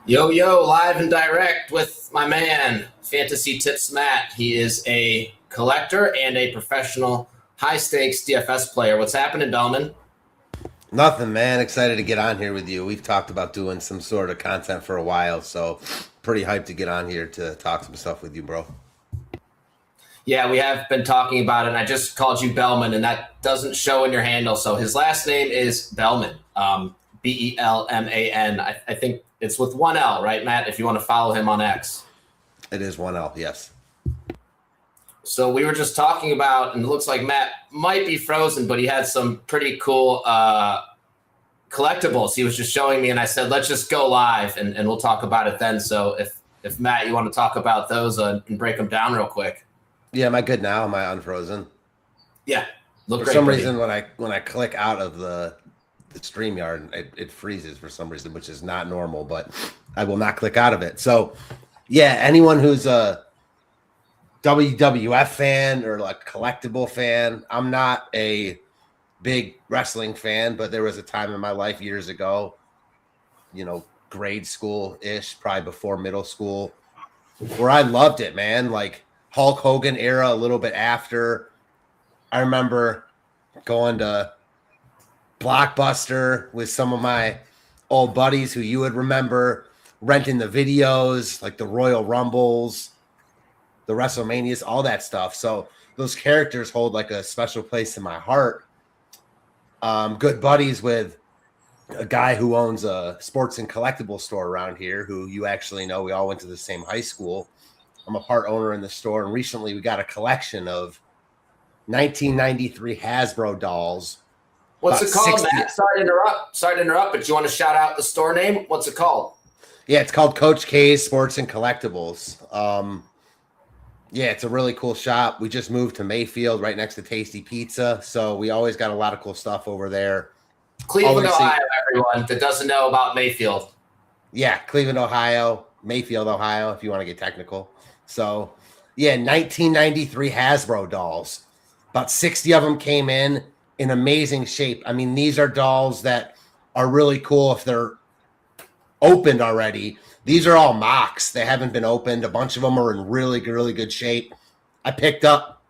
Yo, yo, live and direct with my man, Fantasy Tips Matt. He is a collector and a professional high stakes DFS player. What's happening, Bellman? Nothing, man. Excited to get on here with you. We've talked about doing some sort of content for a while, so pretty hyped to get on here to talk some stuff with you, bro. Yeah, we have been talking about it, and I just called you Bellman, and that doesn't show in your handle. So his last name is Bellman, Belman. I think it's with one L, right, Matt? If you want to follow him on X. It is 1L, yes. So we were just talking about, and it looks like Matt might be frozen, but he had some pretty cool collectibles. He was just showing me, and I said, let's just go live, and we'll talk about it then. So if Matt, you want to talk about those and break them down real quick. Yeah, am I good now? Am I unfrozen? Yeah, look for great. For some reason, when I click out of the StreamYard, it freezes for some reason, which is not normal, but I will not click out of it. So, yeah, anyone who's a WWF fan or like collectible fan, I'm not a big wrestling fan, but there was a time in my life years ago, grade school-ish, probably before middle school, where I loved it, man. Like Hulk Hogan era, a little bit after. I remember going to Blockbuster with some of my old buddies who you would remember, renting the videos, like the Royal Rumbles, the WrestleManias, all that stuff. So those characters hold like a special place in my heart. Good buddies with a guy who owns a sports and collectible store around here who you actually know. We all went to the same high school. I'm a part owner in the store, and recently we got a collection of 1993 Hasbro dolls. What's it called, 60... Matt? Sorry to interrupt, but do you want to shout out the store name? What's it called? Yeah, it's called Coach K's Sports and Collectibles. Yeah, it's a really cool shop. We just moved to Mayfield, right next to Tasty Pizza, so we always got a lot of cool stuff over there. Cleveland, Ohio, everyone that doesn't know about Mayfield. Yeah, Cleveland, Ohio, Mayfield, Ohio, if you want to get technical. So, yeah, 1993 Hasbro dolls. About 60 of them came in amazing shape. I mean, these are dolls that are really cool if they're opened already. These are all mocks. They haven't been opened. A bunch of them are in really, really good shape. I picked up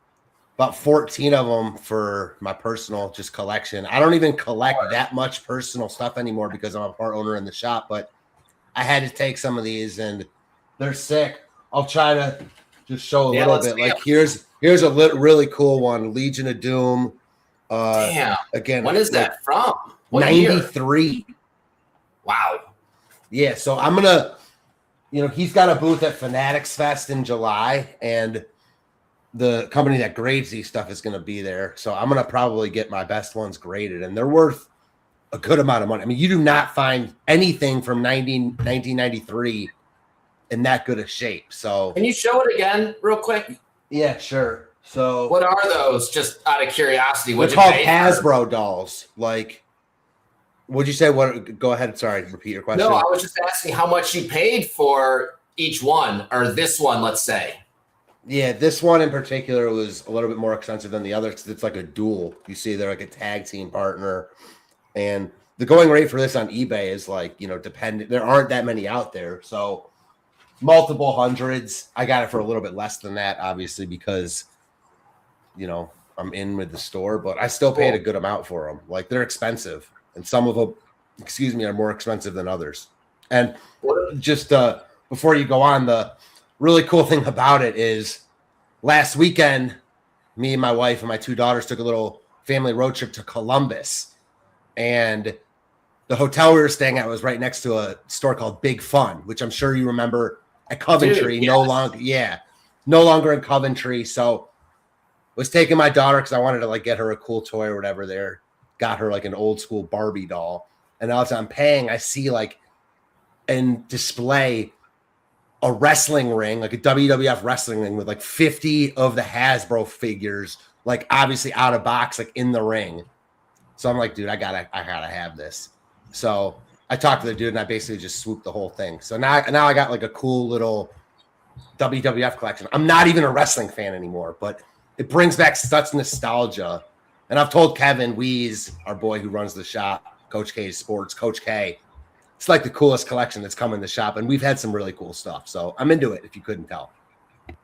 about 14 of them for my personal just collection. I don't even collect that much personal stuff anymore because I'm a part owner in the shop, but I had to take some of these, and they're sick. I'll try to just show a little bit. Like here's a really cool one, Legion of Doom. Damn. Again, when is that from? What 93. Year? Wow. Yeah, so I'm gonna, he's got a booth at Fanatics Fest in July, and the company that grades these stuff is gonna be there. So I'm gonna probably get my best ones graded, and they're worth a good amount of money. I mean, you do not find anything from 1993 in that good a shape. So can you show it again real quick? Yeah, sure. So what are those? Just out of curiosity. They're called Hasbro dolls. Like, what'd you say? What? Go ahead. Sorry, repeat your question. No, I was just asking how much you paid for each one, or this one, let's say. Yeah, this one in particular was a little bit more expensive than the others. It's like a duel. You see, they're like a tag team partner, and the going rate for this on eBay is like, dependent. There aren't that many out there, so multiple hundreds. I got it for a little bit less than that, obviously, because I'm in with the store, but I still paid a good amount for them. Like, they're expensive, and some of them, are more expensive than others. And just before you go on, the really cool thing about it is last weekend, me and my wife and my two daughters took a little family road trip to Columbus, and the hotel we were staying at was right next to a store called Big Fun, which I'm sure you remember at Coventry. Dude, yes. No longer in Coventry. So was taking my daughter because I wanted to like get her a cool toy or whatever there. Got her like an old school Barbie doll. And as I'm paying, I see like in display a wrestling ring, like a WWF wrestling ring with like 50 of the Hasbro figures, like obviously out of box, like in the ring. So I'm like, dude, I gotta have this. So I talked to the dude, and I basically just swooped the whole thing. So now I got like a cool little WWF collection. I'm not even a wrestling fan anymore, but it brings back such nostalgia. And I've told Kevin Wees, our boy who runs the shop, Coach K's Sports, Coach K, it's like the coolest collection that's come in the shop, and we've had some really cool stuff. So I'm into it. If you couldn't tell.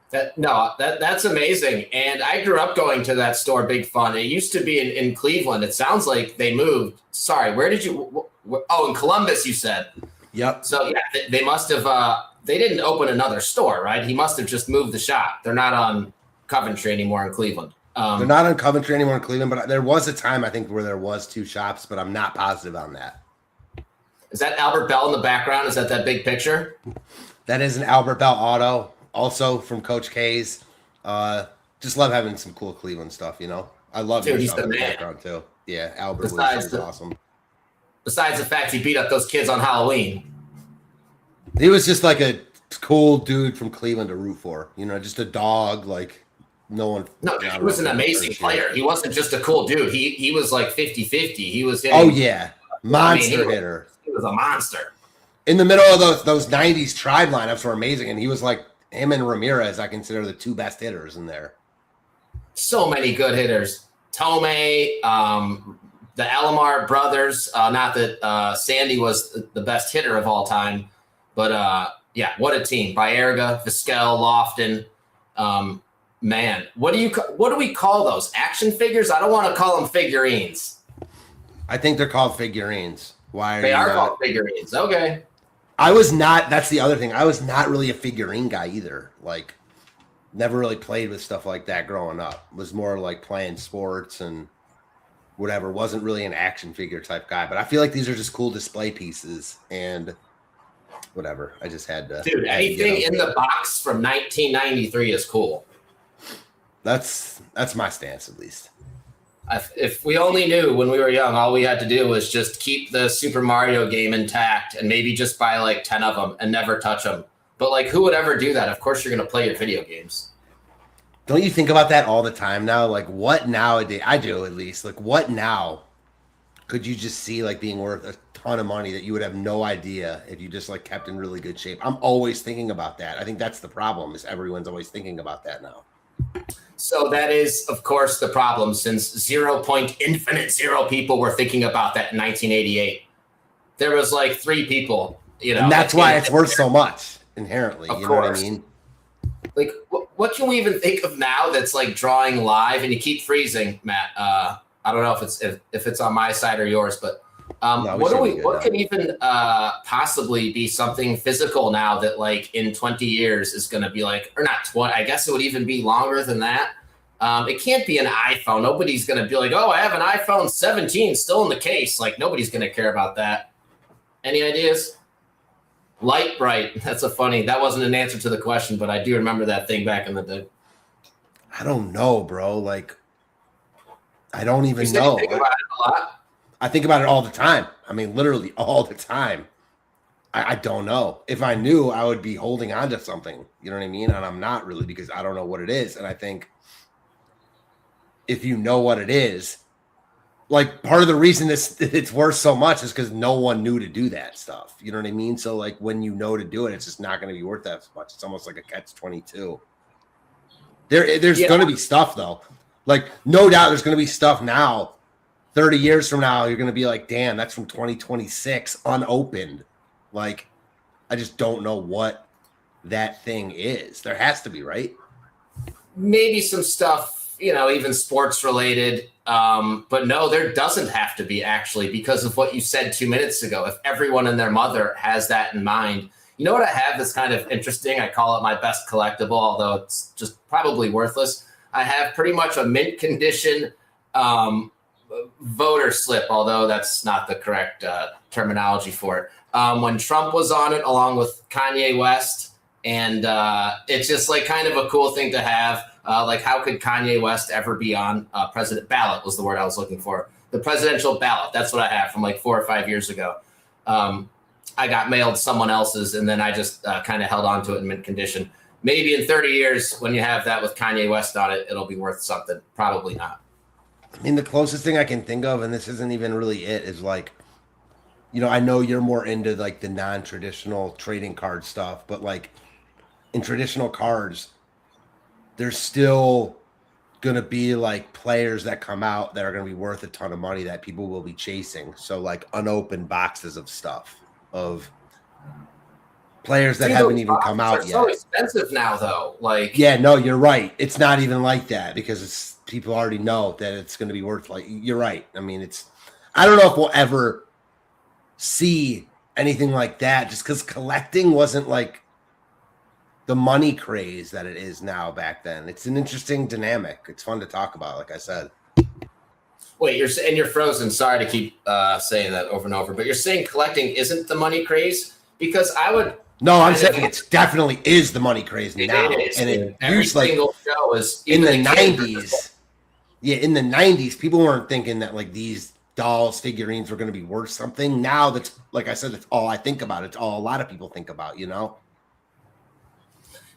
That's amazing. And I grew up going to that store, Big Fun. It used to be in Cleveland. It sounds like they moved. Sorry, where did you? Oh, in Columbus, you said. Yep. So yeah, they must have. They didn't open another store, right? He must have just moved the shop. They're not on Coventry anymore in Cleveland. They're not on Coventry anymore in Cleveland, but there was a time I think where there was 2 shops, but I'm not positive on that. Is that Albert Bell in the background? Is that big picture? That is an Albert Bell auto, also from Coach K's. Just love having some cool Cleveland stuff, you know. I love your stuff in the background too. Yeah, Albert was awesome. Besides the fact he beat up those kids on Halloween. He was just like a cool dude from Cleveland to root for, you know, just a dog, like no one. No, he was an amazing player. He wasn't just a cool dude. He was like 50-50. He was hitting, oh yeah, monster hitter. He was a monster. In the middle of those 90s tribe lineups were amazing, and he was like him and Ramirez, I consider the 2 best hitters in there. So many good hitters. Tomei, the Alomar brothers. Not that Sandy was the best hitter of all time, but yeah, what a team! Baerga, Vizquel, Lofton. Man, what do we call those? Action figures? I don't want to call them figurines. I think they're called figurines. Why are they are called figurines? Okay. I was not. That's the other thing. I was not really a figurine guy either. Like, never really played with stuff like that growing up. Was more like playing sports and whatever. Wasn't really an action figure type guy. But I feel like these are just cool display pieces and whatever. I just had to. Dude, anything in the box from 1993 is cool. That's my stance, at least. If we only knew when we were young, all we had to do was just keep the Super Mario game intact and maybe just buy like 10 of them and never touch them. But like, who would ever do that? Of course, you're going to play your video games. Don't you think about that all the time now? Like, what nowadays? I do, at least. Like, what now could you just see like being worth a ton of money that you would have no idea if you just like kept in really good shape? I'm always thinking about that. I think that's the problem, is everyone's always thinking about that now. So that is, of course, the problem, since 0.0 people were thinking about that in 1988. There was like 3 people, you know. And that's why it's worth so much inherently. You know what I mean? Like, what can we even think of now that's like drawing live? And you keep freezing, Matt. I don't know if it's on my side or yours, but what can even possibly be something physical now that like in 20 years is going to be like, or not 20, I guess it would even be longer than that. It can't be an iPhone. Nobody's going to be like, oh, I have an iPhone 17 still in the case. Like, nobody's going to care about that. Any ideas? Light Bright. That wasn't an answer to the question, but I do remember that thing back in the day. I don't know, bro. Like, I don't even know. You think about it a lot? I think about it all the time. I mean, literally all the time. I don't know. If I knew, I would be holding on to something. You know what I mean? And I'm not really, because I don't know what it is. And I think if you know what it is, like, part of the reason it's worth so much is because no one knew to do that stuff. You know what I mean? So like, when you know to do it, it's just not going to be worth that much. It's almost like a catch-22. There's going to be stuff though. Like, no doubt there's going to be stuff now. 30 years from now, you're going to be like, damn, that's from 2026 unopened. Like, I just don't know what that thing is. There has to be, right? Maybe some stuff, you know, even sports related. But no, there doesn't have to be, actually, because of what you said 2 minutes ago. If everyone and their mother has that in mind. You know what I have that's kind of interesting? I call it my best collectible, although it's just probably worthless. I have pretty much a mint condition voter slip, although that's not the correct terminology for it. When Trump was on it, along with Kanye West, and it's just like kind of a cool thing to have. Like, how could Kanye West ever be on president ballot was the word I was looking for. The presidential ballot. That's what I have from like 4 or 5 years ago. I got mailed someone else's, and then I just kind of held on to it in mint condition. Maybe in 30 years, when you have that with Kanye West on it, it'll be worth something. Probably not. I mean, the closest thing I can think of, and this isn't even really it, is like, you know, I know you're more into like the non-traditional trading card stuff, but like in traditional cards, there's still going to be like players that come out that are going to be worth a ton of money that people will be chasing. So like unopened boxes of stuff. of players that haven't even come out yet. So expensive now, though. Like, yeah, no, you're right. It's not even like that because people already know that it's going to be worth. Like, you're right. I mean, I don't know if we'll ever see anything like that, just because collecting wasn't like the money craze that it is now back then. It's an interesting dynamic. It's fun to talk about, like I said. Wait, you're frozen. Sorry to keep saying that over and over, but you're saying collecting isn't the money craze? Because I would. No, I'm saying it definitely is the money craze now. It is, and it every used like single show is in the 90s. Yeah, in the 90s, people weren't thinking that like these dolls, figurines were going to be worth something. Now that's, like I said, it's all I think about. It's all a lot of people think about, you know?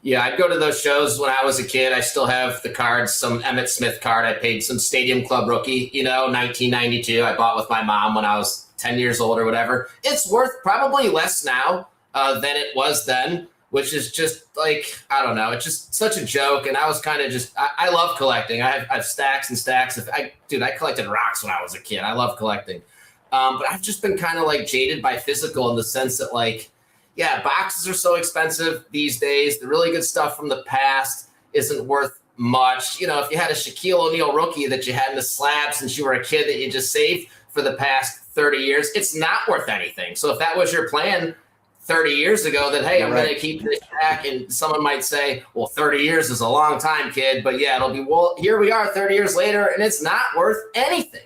Yeah, I'd go to those shows when I was a kid. I still have the cards, some Emmitt Smith card. I paid some Stadium Club rookie, 1992. I bought with my mom when I was 10 years old or whatever. It's worth probably less now than it was then, which is just like, I don't know. It's just such a joke. And I was kind of I love collecting. I have stacks and stacks. I collected rocks when I was a kid. I love collecting. But I've just been kind of like jaded by physical in the sense that like, yeah, boxes are so expensive these days. The really good stuff from the past isn't worth much. If you had a Shaquille O'Neal rookie that you had in the slab since you were a kid that you just saved for the past 30 years, it's not worth anything. So if that was your plan 30 years ago, that, hey, I'm going to keep this back, and someone might say, well, 30 years is a long time, kid. But yeah, it'll be, well, here we are 30 years later, and it's not worth anything.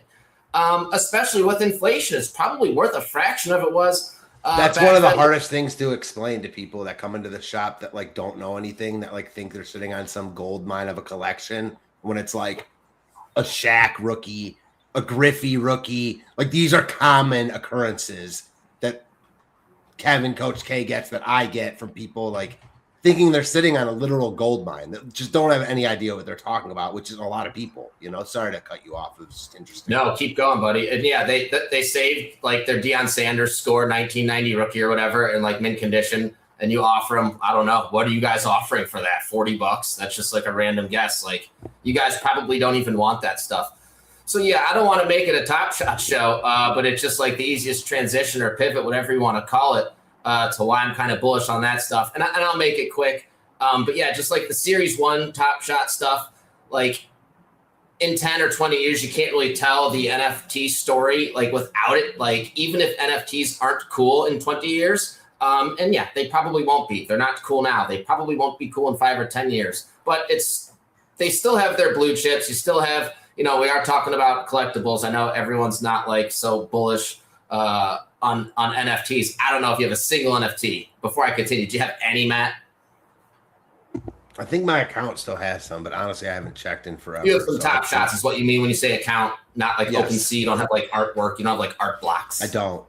Especially with inflation. It's probably worth a fraction of it was. That's one of the hardest things to explain to people that come into the shop that like don't know anything, that like think they're sitting on some gold mine of a collection, when it's like a Shaq rookie, a Griffey rookie. Like, these are common occurrences that Kevin, Coach K gets, that I get from people like thinking they're sitting on a literal gold mine that just don't have any idea what they're talking about, which is a lot of people, Sorry to cut you off. It was just interesting. No, keep going, buddy. And yeah, they saved like their Deion Sanders score 1990 rookie or whatever in like mint condition, and you offer them, I don't know, what are you guys offering for that? $40? That's just like a random guess. Like, you guys probably don't even want that stuff. So yeah, I don't want to make it a Top Shot show, but it's just like the easiest transition or pivot, whatever you want to call it, to why I'm kind of bullish on that stuff. And I'll make it quick. But yeah, just like the Series 1 Top Shot stuff, like in 10 or 20 years, you can't really tell the NFT story like without it. Like, even if NFTs aren't cool in 20 years, and yeah, they probably won't be. They're not cool now. They probably won't be cool in 5 or 10 years. But they still have their blue chips. You still have, we are talking about collectibles. I know everyone's not like so bullish on NFTs. I don't know if you have a single NFT. Before I continue, do you have any, Matt? I think my account still has some, but honestly, I haven't checked in forever. You have some Top Shots is what you mean when you say account, not like OpenSea. You don't have like artwork. You don't have like art blocks. I don't.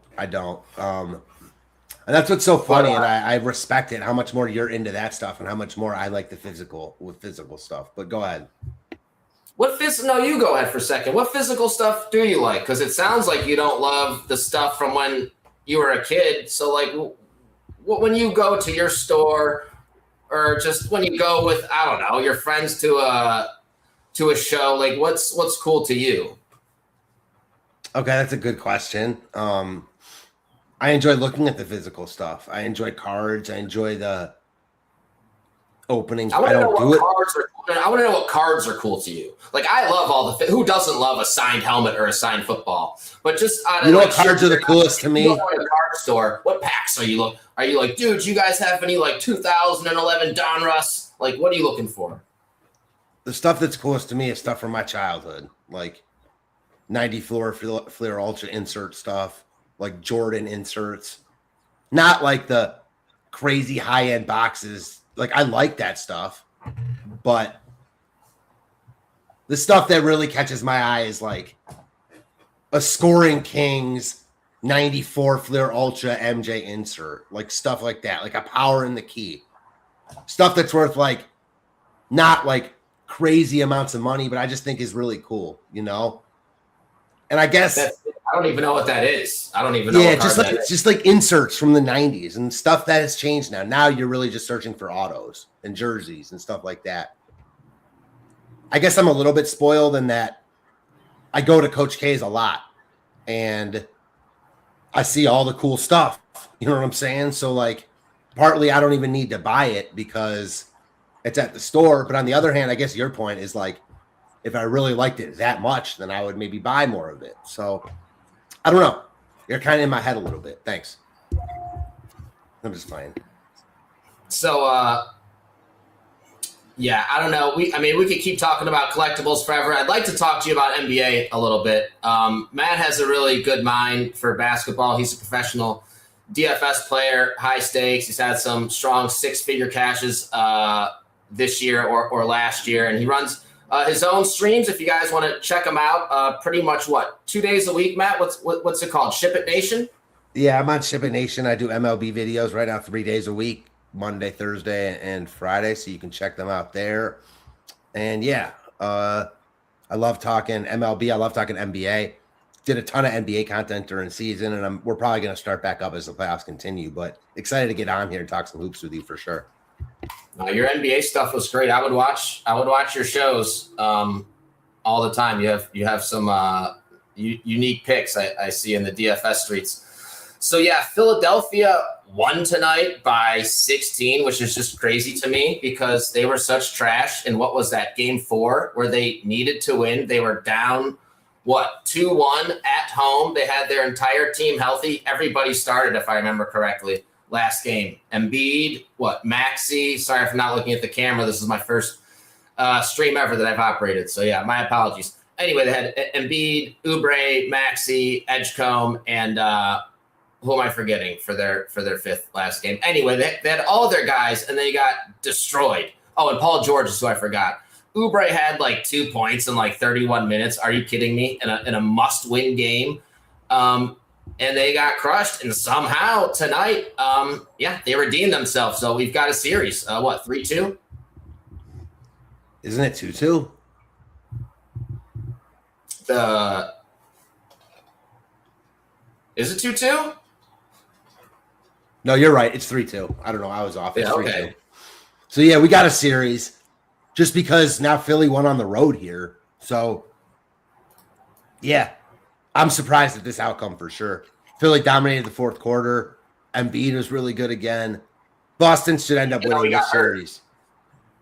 And that's what's so funny, and I respect it, how much more you're into that stuff and how much more I like the physical stuff. But go ahead. No, you go ahead for a second. What physical stuff do you like? Because it sounds like you don't love the stuff from when you were a kid. So like, when you go to your store, or just when you go with, I don't know, your friends to a show, like what's cool to you? Okay, that's a good question. I enjoy looking at the physical stuff. I enjoy cards. I enjoy the openings. I want to know what cards are cool to you. Like, I love who doesn't love a signed helmet or a signed football? But just what cards are the coolest to me? You go to a card store. What packs are you like, dude? You guys have any like 2011 Donruss? Like, what are you looking for? The stuff that's coolest to me is stuff from my childhood, like 90 Fleer Ultra insert stuff, like Jordan inserts, not like the crazy high end boxes. Like, I like that stuff, but the stuff that really catches my eye is like a Scoring Kings 94 Fleer Ultra MJ insert, like stuff like that, like a Power in the Key, stuff that's worth like not like crazy amounts of money, but I just think is really cool, And I guess I don't even know what that is. I don't even know. Yeah, just like inserts from the 90s and stuff that has changed now. Now you're really just searching for autos and jerseys and stuff like that. I guess I'm a little bit spoiled in that I go to Coach K's a lot and I see all the cool stuff You know what I'm saying? So like partly I don't even need to buy it because it's at the store. But on the other hand, I guess your point is like, if I really liked it that much, then I would maybe buy more of it. So I don't know. You're kind of in my head a little bit. Thanks. I'm just playing. So, yeah, I don't know. We could keep talking about collectibles forever. I'd like to talk to you about NBA a little bit. Matt has a really good mind for basketball. He's a professional DFS player, high stakes. He's had some strong six-figure cashes this year or last year, and he runs his own streams. If you guys want to check him out, pretty much 2 days a week, Matt? What's it called? Ship It Nation? Yeah, I'm on Ship It Nation. I do MLB videos right now 3 days a week, Monday, Thursday, and Friday, so you can check them out there. And yeah, I love talking MLB. I love talking NBA. Did a ton of NBA content during season, and we're probably going to start back up as the playoffs continue. But excited to get on here and talk some hoops with you for sure. Your NBA stuff was great. I would watch your shows all the time. You have some unique picks I see in the DFS streets. So yeah, Philadelphia won tonight by 16, which is just crazy to me because they were such trash in what was that game 4 where they needed to win. They were down 2-1 at home. They had their entire team healthy. Everybody started, if I remember correctly, last game. Embiid, Maxey. Sorry if I'm not looking at the camera. This is my first stream ever that I've operated. So yeah, my apologies. Anyway, they had Embiid, Oubre, Maxey, Edgecombe, and who am I forgetting for their fifth last game? Anyway, they had all their guys, and they got destroyed. Oh, and Paul George is who I forgot. Oubre had 2 points in 31 minutes. Are you kidding me? In a must-win game. And they got crushed. And somehow tonight, they redeemed themselves. So we've got a series. 3-2? Isn't it 2-2? Is it 2-2? No, you're right. It's 3-2. I don't know. I was off. It's 3-2. Okay. So yeah, we got a series. Just because now Philly won on the road here. So, yeah, I'm surprised at this outcome for sure. Philly dominated the fourth quarter. Embiid was really good again. Boston should end up winning this series.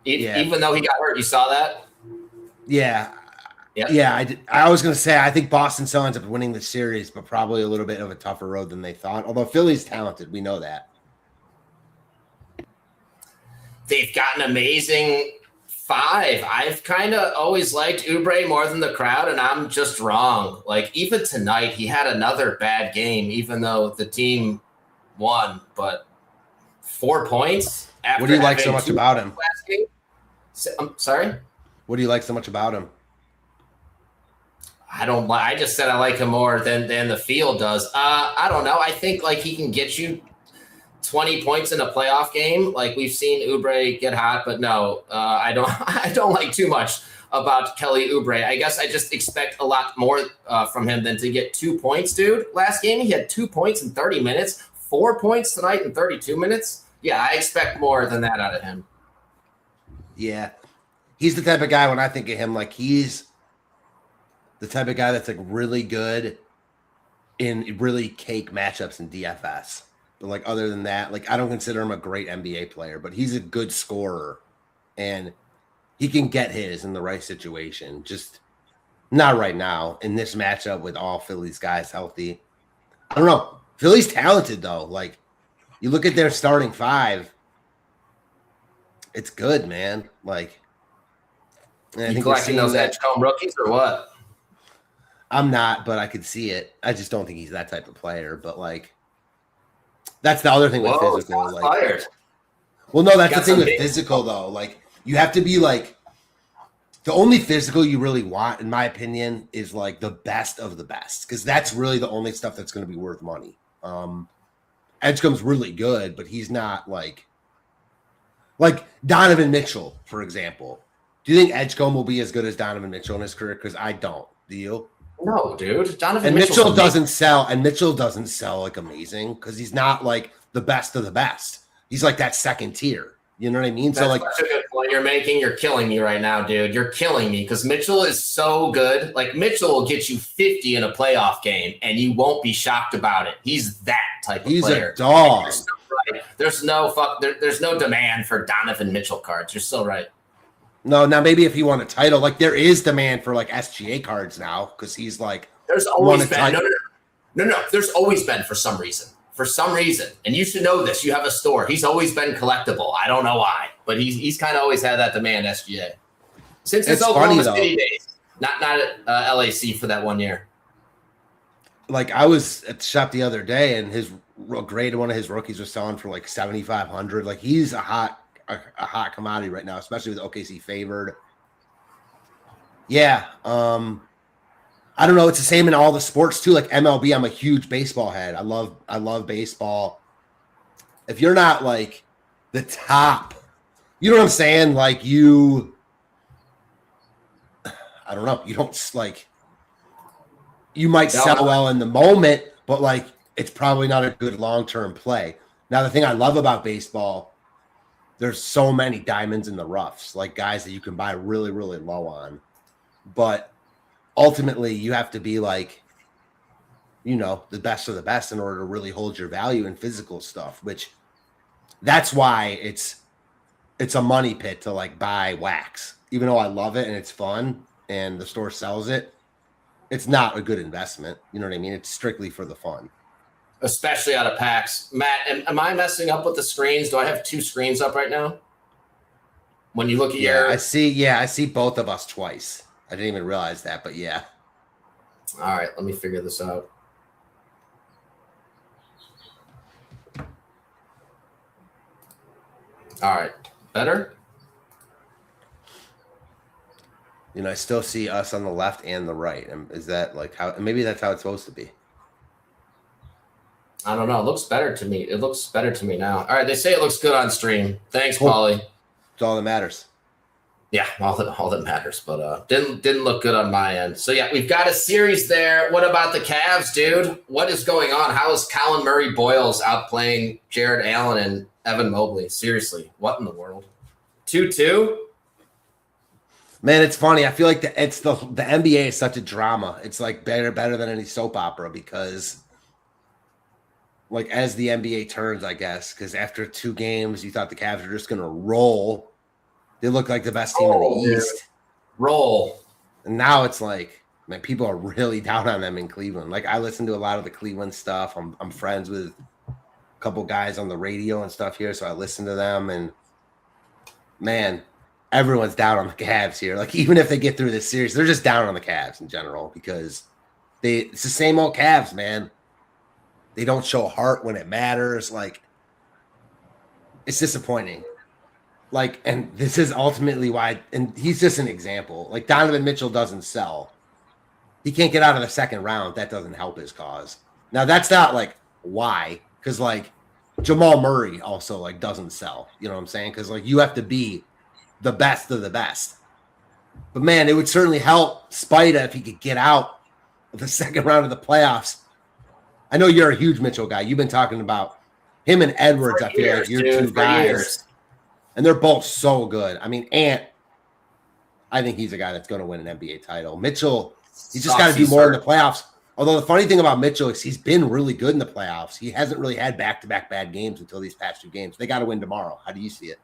Even though he got hurt, you saw that? Yeah. I was going to say, I think Boston still ends up winning the series, but probably a little bit of a tougher road than they thought. Although Philly's talented. We know that. They've got an amazing 5. I've kind of always liked Oubre more than the crowd, and I'm just wrong. Even tonight, he had another bad game, even though the team won. But 4 points after what do you like so much about him? Last game? I'm sorry? What do you like so much about him? I just said I like him more than the field does. I don't know. I think he can get you 20 points in a playoff game. We've seen Oubre get hot, but no, I don't like too much about Kelly Oubre. I guess I just expect a lot more from him than to get 2 points, dude. Last game, he had 2 points in 30 minutes, 4 points tonight in 32 minutes. Yeah, I expect more than that out of him. Yeah. He's the type of guy when I think of him, he's the type of guy that's really good in really cake matchups in DFS. But other than that, I don't consider him a great NBA player, but he's a good scorer and he can get his in the right situation. Just not right now in this matchup with all Philly's guys healthy. I don't know. Philly's talented though. You look at their starting 5, it's good, man. You collecting those Edgecombe rookies or what? I'm not, but I could see it. I just don't think he's that type of player. But that's the other thing with physical. Well, no, that's the thing with physical though. You have to be the only physical you really want, in my opinion, is the best of the best, because that's really the only stuff that's going to be worth money. Edgecombe's really good, but he's not like Donovan Mitchell, for example. Do you think Edgecombe will be as good as Donovan Mitchell in his career? Because I don't. Do you? No, dude. Donovan Mitchell doesn't sell, amazing because he's not the best of the best. He's that second tier. You know what I mean? That's such a good point you're making. You're killing me right now, dude. You're killing me because Mitchell is so good. Like, Mitchell will get you 50 in a playoff game, and you won't be shocked about it. He's that type of player. He's a dog. There's no demand for Donovan Mitchell cards. You're so right. No, now maybe if he won a title, like there is demand for like SGA cards now because he's like. There's always been. No. There's always been for some reason. For some reason, and you should know this. You have a store. He's always been collectible. I don't know why, but he's kind of always had that demand. SGA since his Oklahoma City days, not at LAC for that 1 year. Like I was at the shop the other day, and his grade one of his rookies was selling for like 7,500. Like he's a hot commodity right now, especially with OKC favored. Yeah, I don't know. It's the same in all the sports too. Like MLB, I'm a huge baseball head. I love baseball. If you're not like the top, you know what I'm saying? Like I don't know. You don't like, you might sell well in the moment, but like, it's probably not a good long-term play. Now, the thing I love about baseball, there's so many diamonds in the roughs, like guys that you can buy really, really low on. But ultimately, you have to be like, the best of the best in order to really hold your value in physical stuff, which that's why it's a money pit to like buy wax. Even though I love it and it's fun and the store sells it, it's not a good investment. You know what I mean? It's strictly for the fun. Especially out of packs. Matt, am I messing up with the screens? Do I have two screens up right now? When you look at your... I see both of us twice. I didn't even realize that, but yeah. All right, let me figure this out. All right, better? I still see us on the left and the right. And is that like how, maybe that's how it's supposed to be. I don't know. It looks better to me. It looks better to me now. All right, they say it looks good on stream. Thanks, cool. Paulie. It's all that matters. Yeah, all that matters, but didn't look good on my end. So yeah, we've got a series there. What about the Cavs, dude? What is going on? How is Colin Murray Boyles outplaying Jared Allen and Evan Mobley? Seriously, what in the world? 2-2? Man, it's funny. I feel like the NBA is such a drama. It's like better than any soap opera because, like, as the NBA turns, I guess, because after 2 games, you thought the Cavs were just going to roll. They look like the best team in the East. Roll. And now it's like, man, people are really down on them in Cleveland. Like, I listen to a lot of the Cleveland stuff. I'm friends with a couple guys on the radio and stuff here, so I listen to them. And, man, everyone's down on the Cavs here. Like, even if they get through this series, they're just down on the Cavs in general because it's the same old Cavs, man. They don't show heart when it matters. Like, it's disappointing. Like, and this is ultimately why, and he's just an example. Like, Donovan Mitchell doesn't sell. He can't get out of the second round. That doesn't help his cause. Now, that's not, like, why. Because, like, Jamal Murray also, like, doesn't sell. You know what I'm saying? Because, like, you have to be the best of the best. But, man, it would certainly help Spida if he could get out of the second round of the playoffs. I know you're a huge Mitchell guy. You've been talking about him and Edwards. I feel like you're two guys. And they're both so good. I mean, Ant, I think he's a guy that's going to win an NBA title. Mitchell, he's just got to do more in the playoffs. Although the funny thing about Mitchell is he's been really good in the playoffs. He hasn't really had back-to-back bad games until these past 2 games. They got to win tomorrow. How do you see it?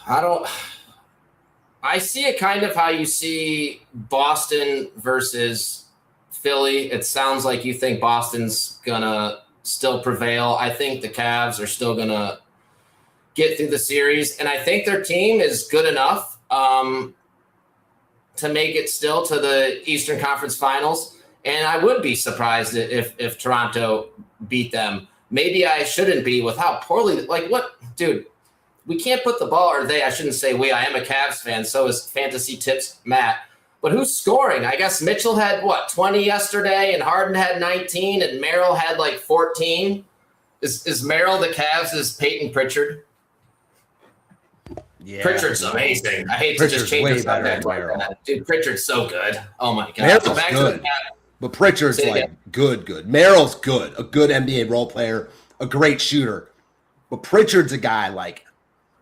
I see it kind of how you see Boston versus Philly. It sounds like you think Boston's going to still prevail. I think the Cavs are still going to get through the series. And I think their team is good enough to make it still to the Eastern Conference Finals. And I would be surprised if Toronto beat them. Maybe I shouldn't be with how poorly, like what, dude, we can't put the ball, or I shouldn't say we, I am a Cavs fan. So is Fantasy Tips Matt. But who's scoring? I guess Mitchell had, 20 yesterday, and Harden had 19, and Merrill had, 14. Is Merrill the Cavs' Peyton Pritchard? Yeah. Pritchard's amazing. I hate to just change the subject. Dude, Pritchard's so good. Oh, my God. Merrill's good. But Pritchard's, good. Merrill's good. A good NBA role player. A great shooter. But Pritchard's a guy like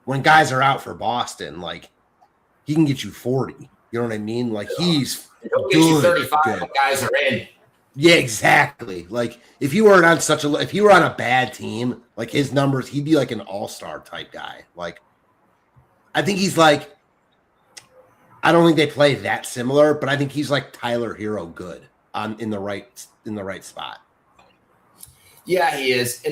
when guys are out for Boston, like he can get you 40. You know what I mean? Like he's he'll get you 35 when guys are in. Yeah, exactly. Like if you were on a bad team, like his numbers, he'd be like an all-star type guy. Like I think he's like, I don't think they play that similar, but I think he's like Tyler Hero good in the right spot. Yeah, he is.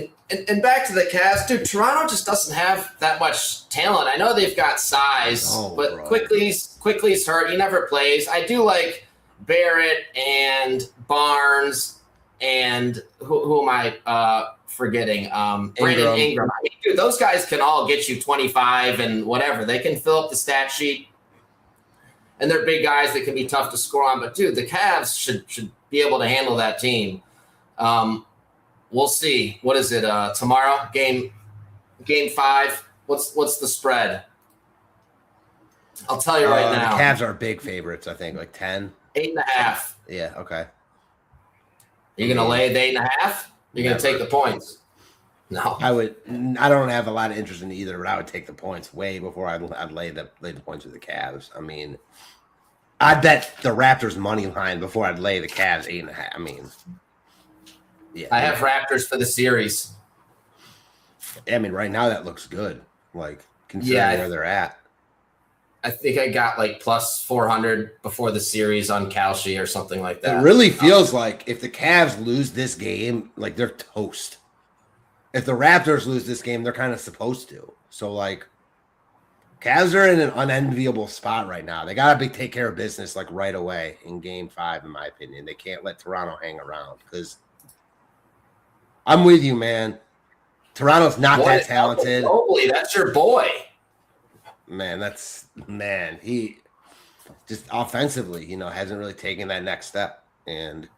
And back to the Cavs, dude, Toronto just doesn't have that much talent. I know they've got size, but Quickly's hurt. He never plays. I do like Barrett and Barnes and who am I forgetting? Brandon Ingram. I mean, dude, those guys can all get you 25 and whatever. They can fill up the stat sheet. And they're big guys that can be tough to score on. But, dude, the Cavs should be able to handle that team. We'll see. What is it? Tomorrow, game 5. What's the spread? I'll tell you right now. The Cavs are big favorites, I think, like 10. 8.5. Yeah, okay. You're going to lay the 8.5? You're going to take the points? No. I don't have a lot of interest in either, but I would take the points way before I'd lay the points with the Cavs. I mean, I'd bet the Raptors money line before I'd lay the Cavs 8.5. I mean, yeah. I have Raptors for the series. I mean, right now that looks good. Like, considering where they're at. I think I got like plus 400 before the series on Kalshi or something like that. It really feels like if the Cavs lose this game, like they're toast. If the Raptors lose this game, they're kind of supposed to. So, like, Cavs are in an unenviable spot right now. They got to take care of business, like, right away in Game 5, in my opinion. They can't let Toronto hang around because I'm with you, man. Toronto's not that talented. Mobley, that's your boy. Man, he just offensively, hasn't really taken that next step. And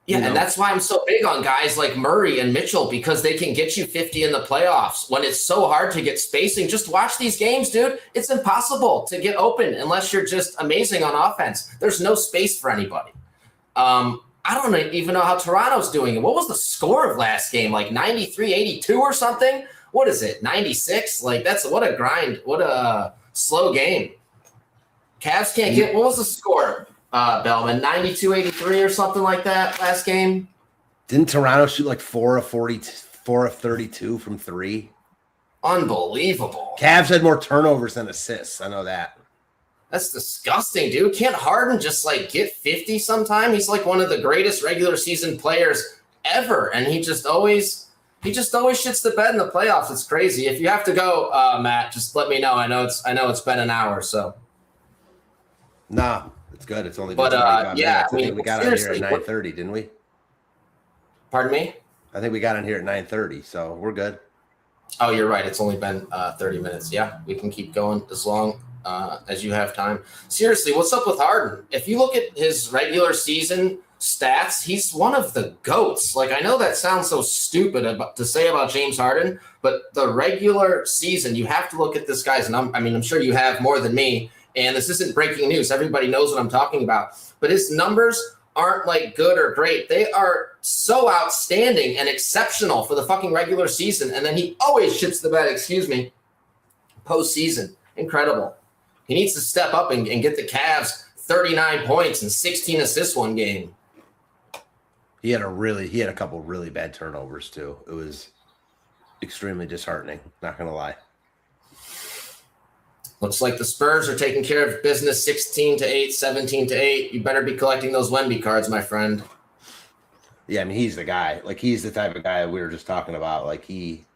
and that's why I'm so big on guys like Murray and Mitchell, because they can get you 50 in the playoffs when it's so hard to get spacing. Just watch these games, dude. It's impossible to get open unless you're just amazing on offense. There's no space for anybody. I don't even know how Toronto's doing it. What was the score of last game? Like 93-82 or something? What is it? 96? Like, what a grind. What a slow game. Cavs can't get – what was the score, Bellman? 92-83 or something like that last game? Didn't Toronto shoot like 4 of 32 from 3? Unbelievable. Cavs had more turnovers than assists. I know that. That's disgusting, dude. Can't Harden just, like, get 50 sometime? He's, like, one of the greatest regular season players ever, and he just always shits the bed in the playoffs. It's crazy. If you have to go, Matt, just let me know. I know it's been an hour, so. Nah, it's good. It's only been 25 minutes. I think we got on here at 9:30, didn't we? Pardon me? I think we got on here at 9:30, so we're good. Oh, you're right. It's only been 30 minutes. Yeah, we can keep going as long as you have time. Seriously, what's up with Harden? If you look at his regular season stats, he's one of the GOATs. Like, I know that sounds so stupid to say about James Harden, but the regular season, you have to look at this guy's number. I mean, I'm sure you have more than me, and this isn't breaking news. Everybody knows what I'm talking about. But his numbers aren't, like, good or great. They are so outstanding and exceptional for the fucking regular season, and then he always shits the bed, postseason. Incredible. He needs to step up and get the Cavs 39 points and 16 assists one game. He had a couple really bad turnovers too. It was extremely disheartening, not gonna lie. Looks like the Spurs are taking care of business 16-8, 17-8. You better be collecting those Wemby cards, my friend. Yeah, I mean, he's the guy. Like, he's the type of guy we were just talking about. Like, he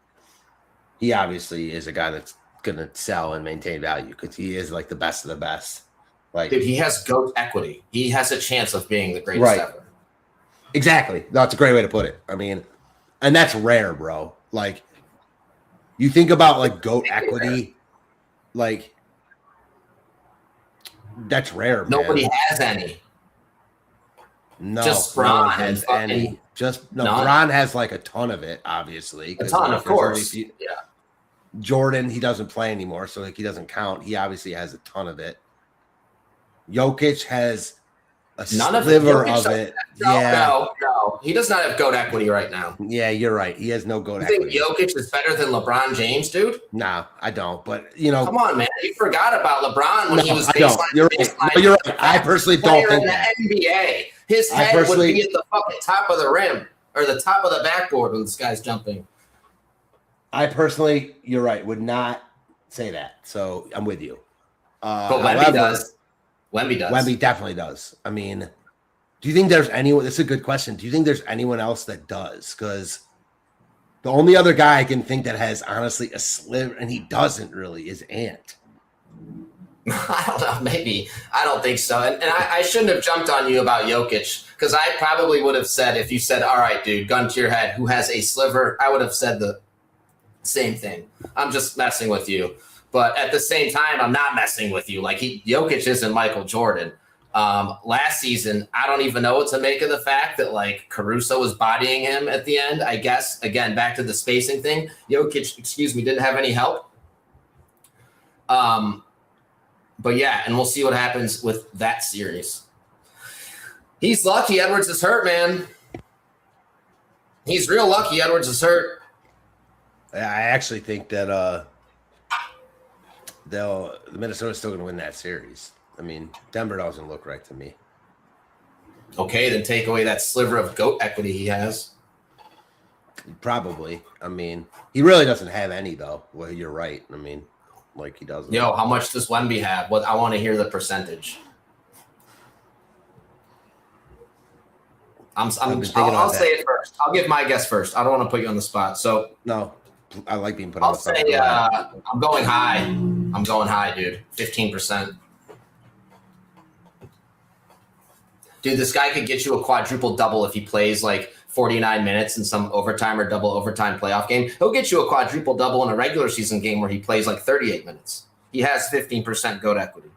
obviously is a guy that's gonna sell and maintain value because he is like the best of the best. Like, dude, he has GOAT equity. He has a chance of being the greatest ever. Exactly. That's a great way to put it. I mean, and that's rare, bro. Like, you think about like GOAT equity, like that's rare. Man. Nobody has any. No, just Bron has any. Bron has like a ton of it, obviously. A ton, of course. Yeah. Jordan, he doesn't play anymore, so like he doesn't count. He obviously has a ton of it. Jokic has None of sliver of it. No. He does not have GOAT equity right now. Yeah, you're right. He has no GOAT equity. You think Jokic is better than LeBron James, dude? No, I don't. But, you know. Come on, man. You forgot about LeBron when he was baseline. You're right. I personally don't think that. In the NBA, his head would be at the fucking top of the rim or the top of the backboard when this guy's jumping. I personally, you're right, would not say that. So I'm with you. But Wemby does. Wemby definitely does. I mean, do you think there's anyone? This is a good question. Do you think there's anyone else that does? Because the only other guy I can think that has honestly a sliver, and he doesn't really, is Ant. I don't know. Maybe. I don't think so. And I shouldn't have jumped on you about Jokic because I probably would have said, if you said, all right, dude, gun to your head, who has a sliver, I would have said the same thing. I'm just messing with you. But at the same time, I'm not messing with you. Like, Jokic isn't Michael Jordan. Last season, I don't even know what to make of the fact that, like, Caruso was bodying him at the end, I guess. Again, back to the spacing thing. Jokic, didn't have any help. But, yeah, and we'll see what happens with that series. He's lucky Edwards is hurt, man. He's real lucky Edwards is hurt. I actually think that Minnesota's still going to win that series. I mean, Denver doesn't look right to me. Okay, then take away that sliver of GOAT equity he has. Probably. I mean, he really doesn't have any, though. Well, you're right. I mean, like, he doesn't. Yo, how much does Wemby have? What I want to hear the percentage. I'll say it first. I'll give my guess first. I don't want to put you on the spot. So no. I like being put on the spot. I'll say I'm going high. I'm going high, dude. 15%. Dude, this guy could get you a quadruple double if he plays like 49 minutes in some overtime or double overtime playoff game. He'll get you a quadruple double in a regular season game where he plays like 38 minutes. He has 15% GOAT equity.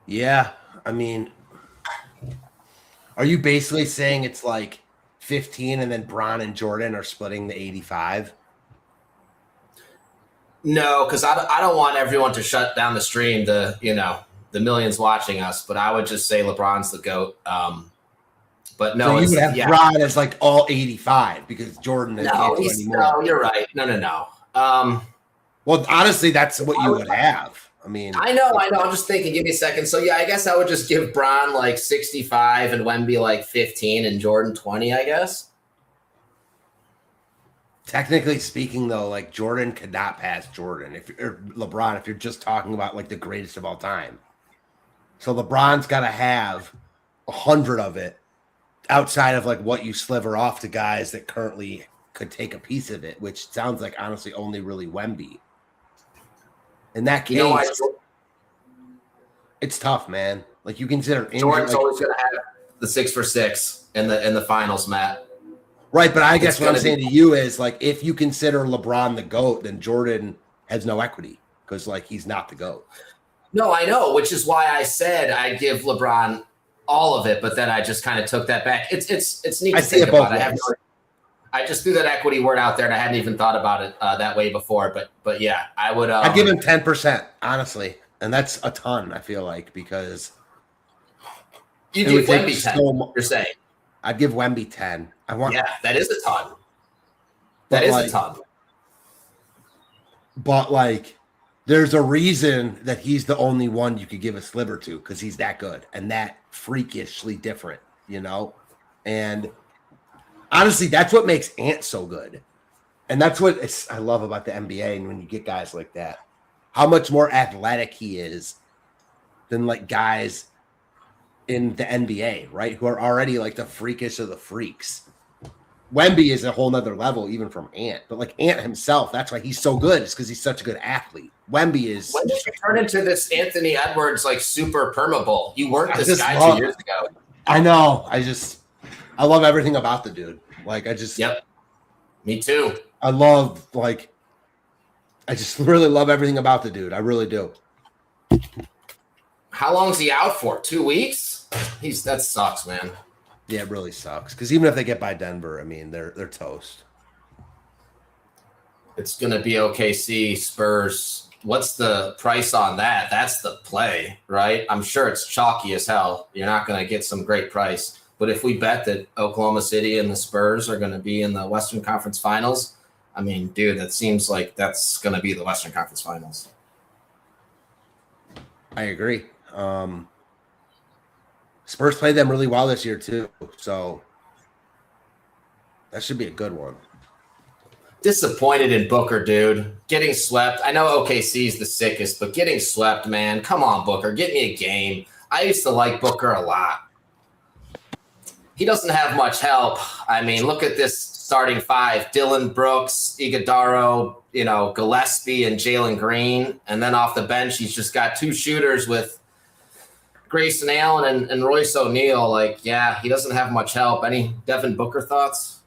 Yeah, I mean, are you basically saying it's like 15 and then Bron and Jordan are splitting the 85? No, because I don't want everyone to shut down the stream to, the millions watching us, but I would just say LeBron's the GOAT. But no, so you would have Bron as like all 85 because Jordan is anymore. No, you're right. No. Well, honestly, that's what you would have. I mean, I know. I'm just thinking, give me a second. So, yeah, I guess I would just give Bron like 65 and Wemby like 15 and Jordan 20, I guess. Technically speaking, though, like Jordan could not pass Jordan or LeBron if you're just talking about like the greatest of all time. So LeBron's got to have 100 of it outside of like what you sliver off to guys that currently could take a piece of it, which sounds like honestly only really Wemby. In that case, it's tough, man. Like you consider Jordan's always going to have the 6 for 6 in the finals, Matt. Right, but I guess what I'm saying to you is like if you consider LeBron the GOAT, then Jordan has no equity because like he's not the GOAT. No, I know, which is why I said I'd give LeBron all of it, but then I just kind of took that back. It's neat to think about. I just threw that equity word out there, and I hadn't even thought about it that way before. But yeah, I would. I'd give him 10%, honestly, and that's a ton. I feel like because you give Wemby 10. You're saying I'd give Wemby 10. Yeah, that is a ton. That is a ton. But like, there's a reason that he's the only one you could give a sliver to because he's that good and that freakishly different, and. Honestly, that's what makes Ant so good. And that's what I love about the NBA. And when you get guys like that, how much more athletic he is than like guys in the NBA, right? Who are already like the freakish of the freaks. Wemby is a whole nother level, even from Ant. But like Ant himself, that's why he's so good. It's because he's such a good athlete. Wemby is. When did you turn into this Anthony Edwards like super permeable? You weren't this guy 2 years ago. I know. I love everything about the dude. Like, Yep. Me too. I just really love everything about the dude. I really do. How long is he out for? 2 weeks? That sucks, man. Yeah, it really sucks. Because even if they get by Denver, I mean, they're toast. It's going to be OKC, Spurs, what's the price on that? That's the play, right? I'm sure it's chalky as hell. You're not going to get some great price. But if we bet that Oklahoma City and the Spurs are going to be in the Western Conference Finals, I mean, dude, that seems like that's going to be the Western Conference Finals. I agree. Spurs played them really well this year too, so that should be a good one. Disappointed in Booker, dude. Getting swept. I know OKC is the sickest, but getting swept, man. Come on, Booker. Get me a game. I used to like Booker a lot. He doesn't have much help. I mean, look at this starting five. Dillon Brooks, Iguodala, Gillespie, and Jalen Green. And then off the bench, he's just got two shooters with Grayson Allen and Royce O'Neal. Like, yeah, he doesn't have much help. Any Devin Booker thoughts?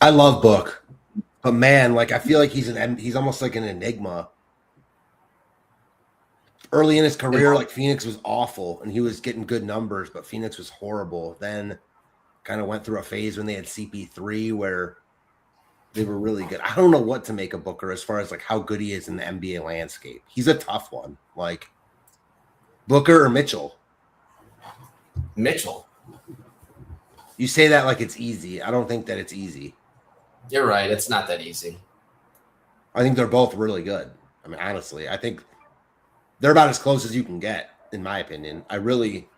I love Book. But man, like I feel like he's almost like an enigma. Early in his career, like Phoenix was awful and he was getting good numbers, but Phoenix was horrible. Then kind of went through a phase when they had CP3 where they were really good. I don't know what to make of Booker as far as like how good he is in the NBA landscape. He's a tough one. Like Booker or Mitchell? Mitchell. You say that like it's easy. I don't think that it's easy. You're right. It's not that easy. I think they're both really good. I mean, honestly, I think they're about as close as you can get, in my opinion. I really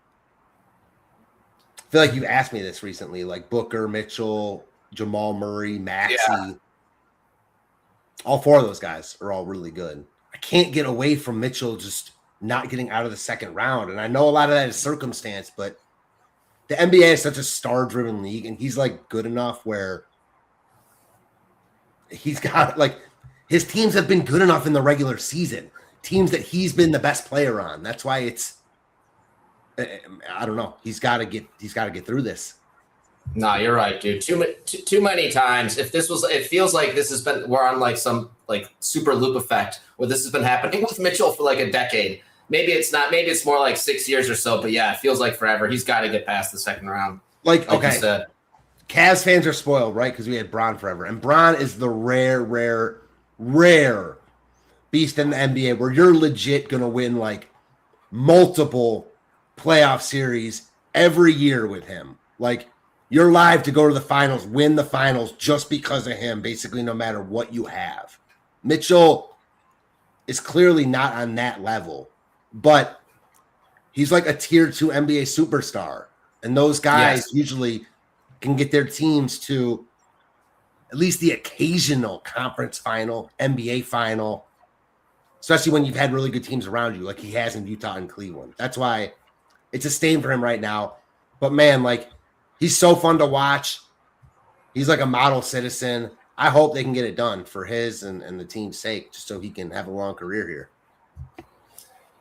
feel like you've asked me this recently, like Booker, Mitchell, Jamal Murray, Maxey. Yeah. All four of those guys are all really good. I can't get away from Mitchell just not getting out of the second round. And I know a lot of that is circumstance, but the NBA is such a star-driven league, and he's like good enough where he's got like his teams have been good enough in the regular season. Teams that he's been the best player on. That's why it's I don't know. He's got to get through this. No, you're right, dude. Too many times. If this was, it feels like this has been. We're on like some like super loop effect where this has been happening with Mitchell for like a decade. Maybe it's not. Maybe it's more like 6 years or so. But yeah, it feels like forever. He's got to get past the second round. Like okay, you said. Cavs fans are spoiled, right? Because we had Bron forever, and Bron is the rare beast in the NBA where you're legit gonna win like multiple playoff series every year with him. Like you're live to go to the finals, win the finals just because of him, basically no matter what you have. Mitchell is clearly not on that level, but he's like a tier 2 NBA superstar. And those guys usually can get their teams to at least the occasional conference final, NBA final, especially when you've had really good teams around you like he has in Utah and Cleveland. That's why it's a stain for him right now. But, man, like, he's so fun to watch. He's like a model citizen. I hope they can get it done for his and the team's sake just so he can have a long career here.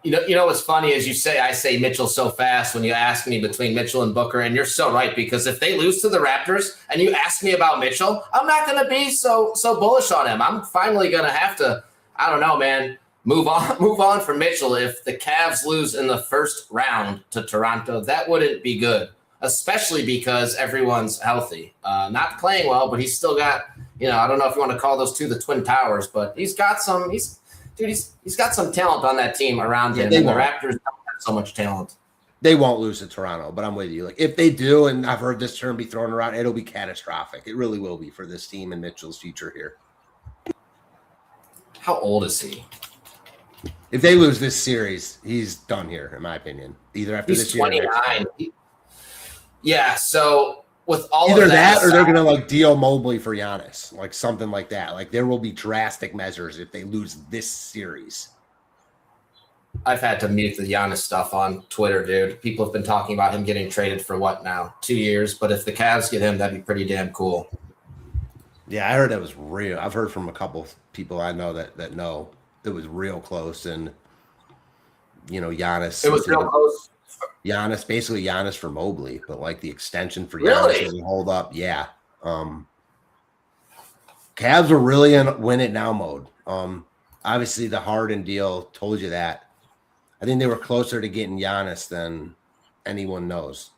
You know what's funny is I say Mitchell so fast when you ask me between Mitchell and Booker, and you're so right because if they lose to the Raptors and you ask me about Mitchell, I'm not going to be so bullish on him. I'm finally going to have to, I don't know, man, move on from Mitchell. If the Cavs lose in the first round to Toronto, that wouldn't be good, especially because everyone's healthy. Not playing well, but he's still got, I don't know if you want to call those two the Twin Towers, but he's got some talent on that team around him. And the Raptors don't have so much talent. They won't lose to Toronto, but I'm with you. Like if they do, and I've heard this term be thrown around, it'll be catastrophic. It really will be for this team and Mitchell's future here. How old is he? If they lose this series, he's done here, in my opinion. Either after this year, 29. Yeah. So with all either of that or they're gonna like deal Mobley for Giannis, like something like that. Like there will be drastic measures if they lose this series. I've had to mute the Giannis stuff on Twitter, dude. People have been talking about him getting traded for what now? 2 years. But if the Cavs get him, that'd be pretty damn cool. Yeah, I heard that was real. I've heard from a couple people I know that know it was real close, and Giannis. It was real close. Giannis, basically Giannis for Mobley, but like the extension for Giannis doesn't hold up. Yeah. Cavs are really in win it now mode. Obviously the Harden deal told you that. I think they were closer to getting Giannis than anyone knows.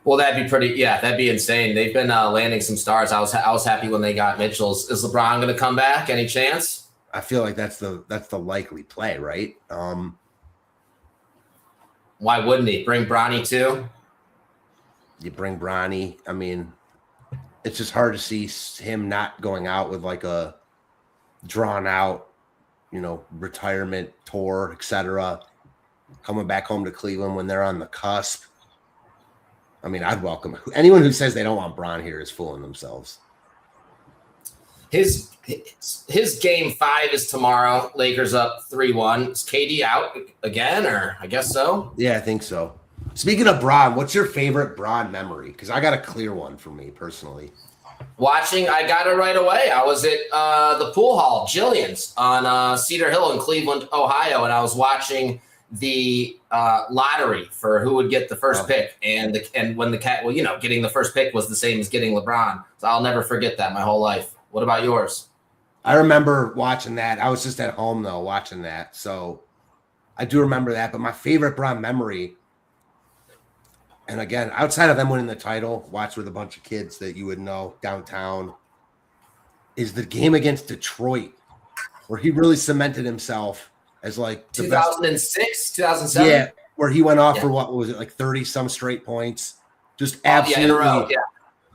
Well, that'd be pretty. Yeah, that'd be insane. They've been landing some stars. I was happy when they got Mitchell's. Is LeBron going to come back? Any chance? I feel like that's the likely play, right? Why wouldn't he bring Bronny too? You bring Bronny. I mean, it's just hard to see him not going out with like a drawn out, retirement tour, etc. Coming back home to Cleveland when they're on the cusp. I mean, I'd welcome anyone who says they don't want Bron here is fooling themselves. His game 5 is tomorrow. Lakers up 3-1. Is KD out again, or I guess so? Yeah, I think so. Speaking of Bron, what's your favorite Bron memory? Because I got a clear one for me personally. Watching, I got it right away. I was at the pool hall, Jillian's, on Cedar Hill in Cleveland, Ohio, and I was watching the lottery for who would get the first pick, and when the cat, getting the first pick was the same as getting LeBron. So I'll never forget that my whole life. What about yours? I remember watching that. I was just at home though watching that, so I do remember that. But my favorite Bron memory, and again, outside of them winning the title, watched with a bunch of kids that you would know downtown, is the game against Detroit, where he really cemented himself as like 2006, 2007. Yeah, where he went off for what was it, like 30 some straight points, just absolutely in a row,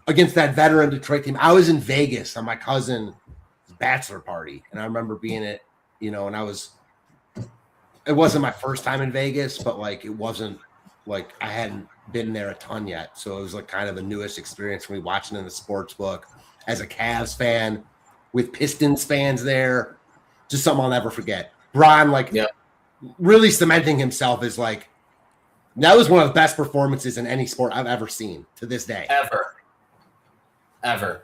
against that veteran Detroit team. I was in Vegas on my cousin's bachelor party, and I remember being it, and it wasn't my first time in Vegas, but like it wasn't like I hadn't been there a ton yet, so it was like kind of the newest experience for me watching in the sports book as a Cavs fan with Pistons fans there. Just something I'll never forget. Bron really cementing himself as like, that was one of the best performances in any sport I've ever seen to this day. Ever.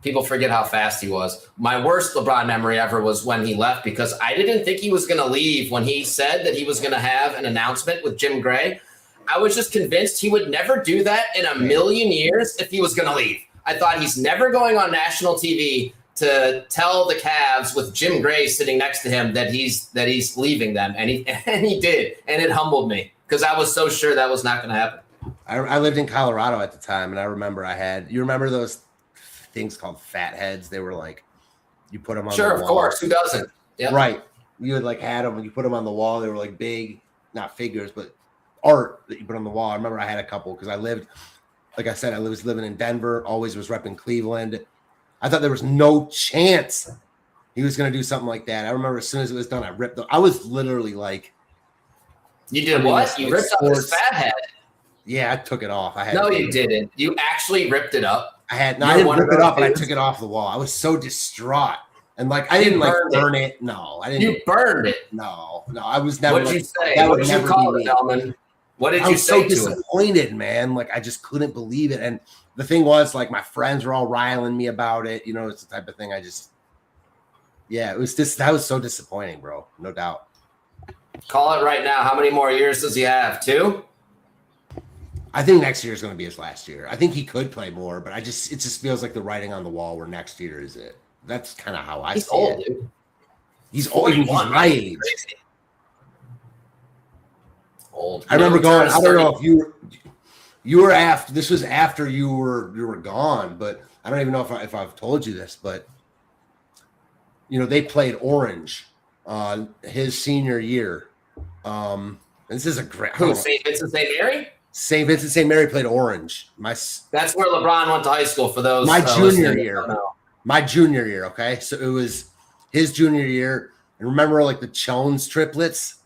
People forget how fast he was. My worst LeBron memory ever was when he left, because I didn't think he was going to leave. When he said that he was going to have an announcement with Jim Gray, I was just convinced he would never do that in a million years if he was going to leave. I thought he's never going on national TV to tell the Cavs with Jim Gray sitting next to him that he's leaving them, and he did, and it humbled me because I was so sure that was not going to happen. I lived in Colorado at the time, and I remember you remember those things called fat heads? They were like, you put them on the wall. Sure, of course. Who doesn't? Yeah. Right. You would like had them, and you put them on the wall. They were like big, not figures, but art that you put on the wall. I remember I had a couple because I lived, like I said, I was living in Denver, always was repping Cleveland. I thought there was no chance he was going to do something like that. I remember as soon as it was done, I ripped I was literally like, you did what? You ripped up his fat head. Yeah, I took it off. No, you didn't. You actually ripped it up. I didn't rip it up, but I took it off the wall. I was so distraught. And like, I didn't like burn it. No, I didn't. You burned it. No, I was never. What did you say? What did you call it, Elman? What did you say to him? I was so disappointed, man. Like, I just couldn't believe it. And the thing was, like, my friends were all riling me about it. It's the type of thing it was just, that was so disappointing, bro. No doubt. Call it right now. How many more years does he have? 2? I think next year is going to be his last year. I think he could play more, but it just feels like the writing on the wall where next year is it. That's kind of how I see old, it. Dude. He's old. He's my age. Old. I remember going, I don't know if you were after, this was after you were gone, but I don't even know if I've told you this, but they played Orange his senior year. This is a great. St. Vincent St. Mary? St. Vincent St. Mary played Orange. That's where LeBron went to high school for those. My junior year. My junior year, okay? So it was his junior year. And remember like the Chones triplets?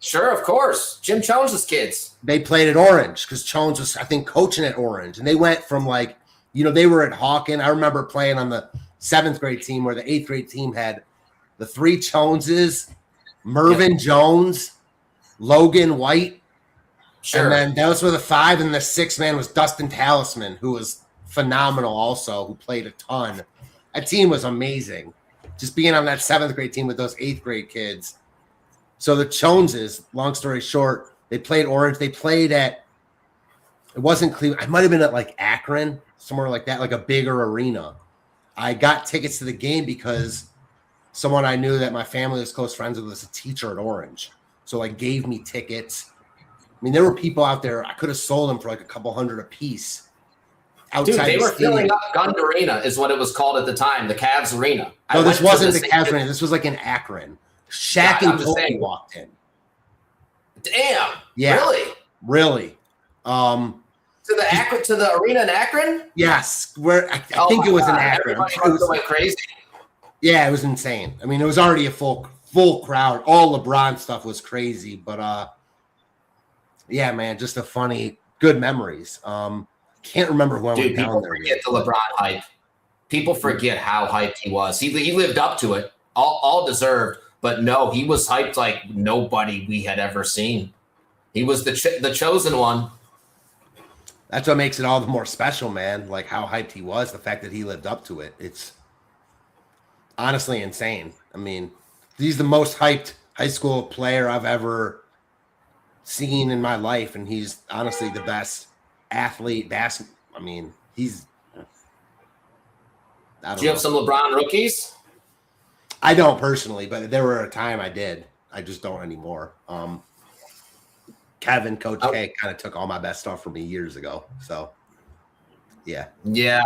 Sure, of course. Jim Chones' kids. They played at Orange because Chones was, I think, coaching at Orange. And they went from like, they were at Hawken. I remember playing on the 7th grade team where the 8th grade team had the 3 Choneses, Mervyn Jones, Logan White. Sure. And then those were the 5, and the 6th man was Dustin Talisman, who was phenomenal also, who played a ton. That team was amazing. Just being on that 7th grade team with those 8th grade kids. So the Choneses, long story short, they played Orange. They played at, it wasn't Cleveland. It might have been at like Akron, somewhere like that, like a bigger arena. I got tickets to the game because someone I knew that my family was close friends with was a teacher at Orange. So like gave me tickets. mean, there were people out there. I could have sold them for like a couple $100 a piece. Dude, they were filling up Gund Arena, is what it was called at the time, the Cavs Arena. No, this wasn't the Cavs Arena. This was like in Akron. Shaq and Kobe walked in. Damn. Yeah. Really. To the arena in Akron? Yes. Where I think it was in Akron. Everybody was going crazy. Yeah, it was insane. I mean, it was already a full crowd. All LeBron stuff was crazy, but yeah, man, just a funny, good memories. Can't remember when we down there. Forget the LeBron hype. People forget how hyped he was. He lived up to it, all deserved. But no, he was hyped like nobody we had ever seen. He was the chosen one. That's what makes it all the more special, man. Like how hyped he was, the fact that he lived up to it. It's honestly insane. I mean, he's the most hyped high school player I've ever seen in my life, and he's honestly the best athlete. I mean, he's. Do you have some LeBron rookies? I don't personally, but there were a time I did. I just don't anymore. Kevin, Coach K, kind of took all my best stuff from me years ago. So, yeah. Yeah.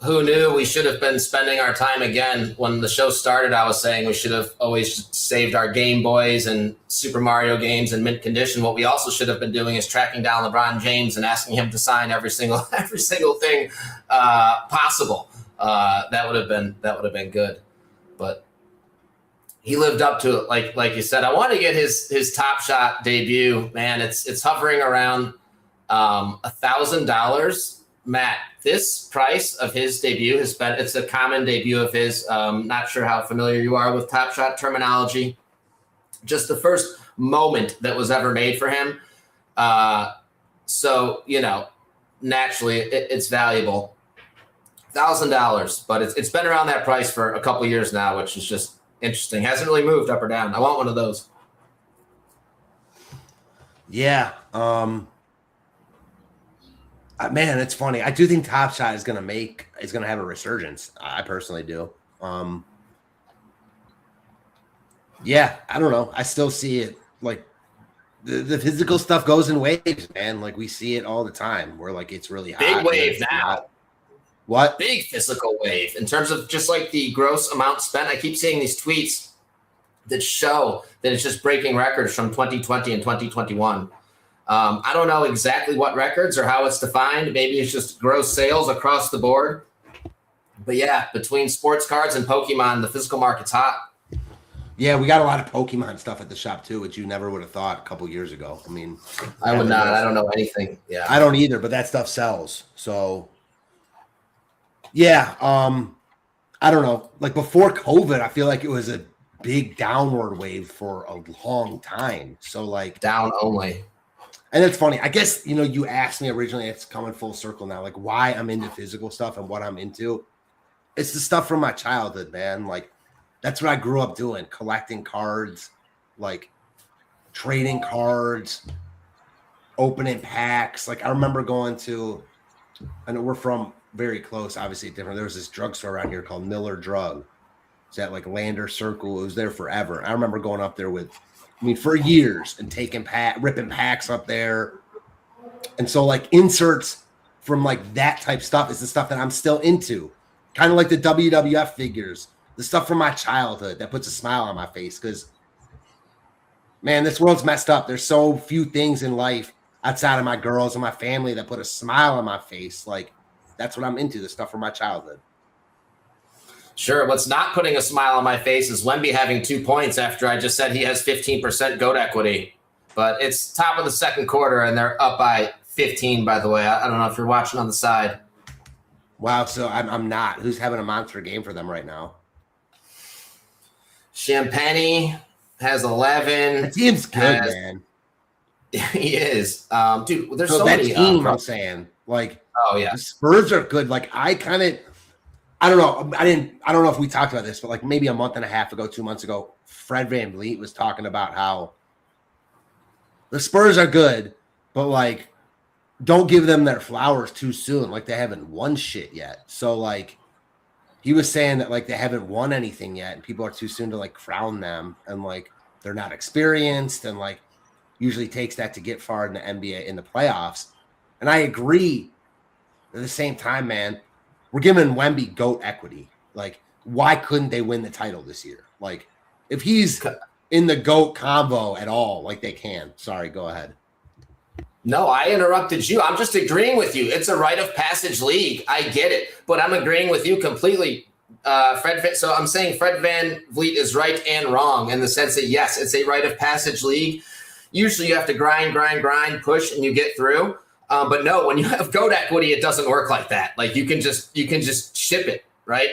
Who knew we should have been spending our time again? When the show started, I was saying we should have always saved our Game Boys and Super Mario games in mint condition. What we also should have been doing is tracking down LeBron James and asking him to sign every single thing possible. That would have been good. But he lived up to it, like you said. I want to get his Top Shot debut. Man, it's hovering around $1,000. Matt, this price of his debut it's a common debut of his. Not sure how familiar you are with Top Shot terminology. Just the first moment that was ever made for him. So, naturally it's valuable. $1,000, but it's been around that price for a couple years now, which is just interesting. Hasn't really moved up or down. I want one of those. Yeah. Man, it's funny. I do think Top Shot is going to have a resurgence. I personally do. Yeah, I don't know. I still see it like the physical stuff goes in waves, man. Like we see it all the time. Where like it's really hot. Big wave now. What? Big physical wave in terms of just like the gross amount spent. I keep seeing these tweets that show that it's just breaking records from 2020 and 2021. I don't know exactly what records or how it's defined. Maybe it's just gross sales across the board. But yeah, between sports cards and Pokemon, the physical market's hot. Yeah, we got a lot of Pokemon stuff at the shop too, which you never would have thought a couple years ago. I mean, I would not. I don't know anything. Yeah, I don't either, but that stuff sells. So yeah, I don't know. Like before COVID, I feel like it was a big downward wave for a long time. So like down only. And it's funny. I guess, you asked me originally, it's coming full circle now, like why I'm into physical stuff and what I'm into. It's the stuff from my childhood, man. Like that's what I grew up doing, collecting cards, like trading cards, opening packs. Like I remember going to, I know we're from very close, obviously different. There was this drugstore around here called Miller Drug. It's at like Lander Circle. It was there forever. I remember going up there for years and ripping packs up there. And so like inserts from like that type stuff is the stuff that I'm still into. Kind of like the WWF figures, the stuff from my childhood that puts a smile on my face. Cause man, this world's messed up. There's so few things in life outside of my girls and my family that put a smile on my face. Like that's what I'm into, the stuff from my childhood. Sure. What's not putting a smile on my face is Wemby having 2 points after I just said he has 15% GOAT equity. But it's top of the second quarter, and they're up by 15, by the way. I don't know if you're watching on the side. Wow, so I'm not. Who's having a monster game for them right now? Champagne has 11. The team's good, man. He is. Dude, there's so so that many. Team, I'm saying. Like, oh, yeah. The Spurs are good. Like, I don't know. I don't know if we talked about this, but like maybe a month and a half ago, 2 months ago, Fred VanVleet was talking about how the Spurs are good, but like don't give them their flowers too soon. Like they haven't won shit yet. So like he was saying that like they haven't won anything yet and people are too soon to like crown them and like they're not experienced and like usually takes that to get far in the NBA in the playoffs. And I agree. At the same time, man, we're giving Wemby GOAT equity. Like, why couldn't they win the title this year? Like, if he's in the GOAT combo at all, like they can. Sorry, go ahead. No, I interrupted you. I'm just agreeing with you. It's a rite of passage league. I get it, but I'm agreeing with you completely, Fred. So I'm saying Fred VanVleet is right and wrong in the sense that, yes, it's a rite of passage league. Usually you have to grind, push, and you get through. But no, when you have GOAT equity, it doesn't work like that. Like you can just ship it, right?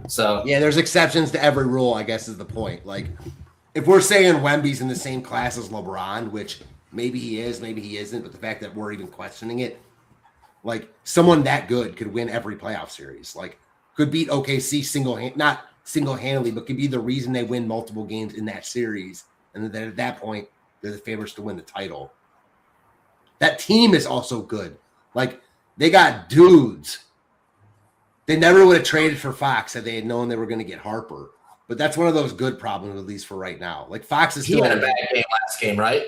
So yeah, there's exceptions to every rule, I guess is the point. Like if we're saying Wemby's in the same class as LeBron, which maybe he is, maybe he isn't, but the fact that we're even questioning it, like someone that good could win every playoff series. Like could beat OKC not single-handedly, but could be the reason they win multiple games in that series. And then at that point, they're the favorites to win the title. That team is also good. Like they got dudes. They never would have traded for Fox if they had known they were going to get Harper. But that's one of those good problems, at least for right now. Like Fox is still had a bad game last game, right?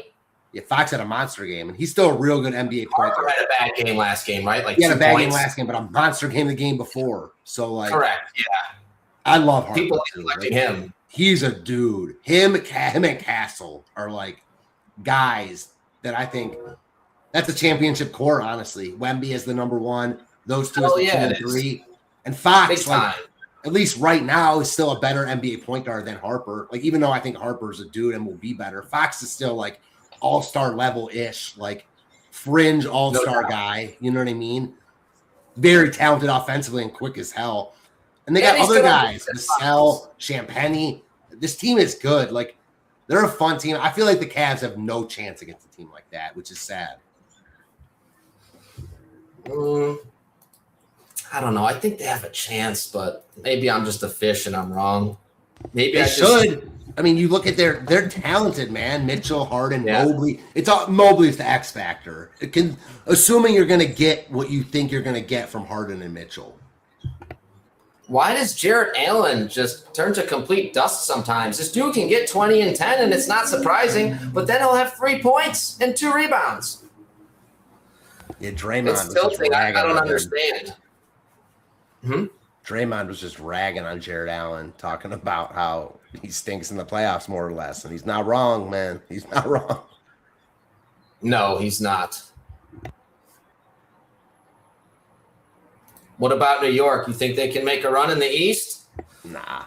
Yeah, Fox had a monster game, and he's still a real good NBA player. Harper had a bad game last game, right? Like he had a bad game last game, but a monster game the game before. So like, correct, yeah. I love Harper. People are electing him. He's a dude. Him and Castle are like guys that I think that's a championship core. Honestly, Wemby is the number one. Those two is the 2 and 3. And Fox, like, at least right now, is still a better NBA point guard than Harper. Like, even though I think Harper's a dude and will be better, Fox is still like all-star level-ish, like fringe all-star guy. You know what I mean? Very talented offensively and quick as hell. And they got other guys, Vassell, Champagny. This team is good. Like, they're a fun team. I feel like the Cavs have no chance against a team like that, which is sad. I don't know. I think they have a chance, but maybe I'm just a fish and I'm wrong. Maybe they should. I mean, you look at they're talented, man. Mitchell, Harden, Mobley. Mobley's the X factor. Assuming you're going to get what you think you're going to get from Harden and Mitchell. Why does Jarrett Allen just turn to complete dust sometimes? This dude can get 20 and 10, and it's not surprising, but then he'll have 3 points and 2 rebounds. Yeah, Draymond. It's tilting. I don't understand. Draymond was just ragging on Jarrett Allen, talking about how he stinks in the playoffs more or less, and he's not wrong, man. He's not wrong. No, he's not. What about New York? You think they can make a run in the East? Nah,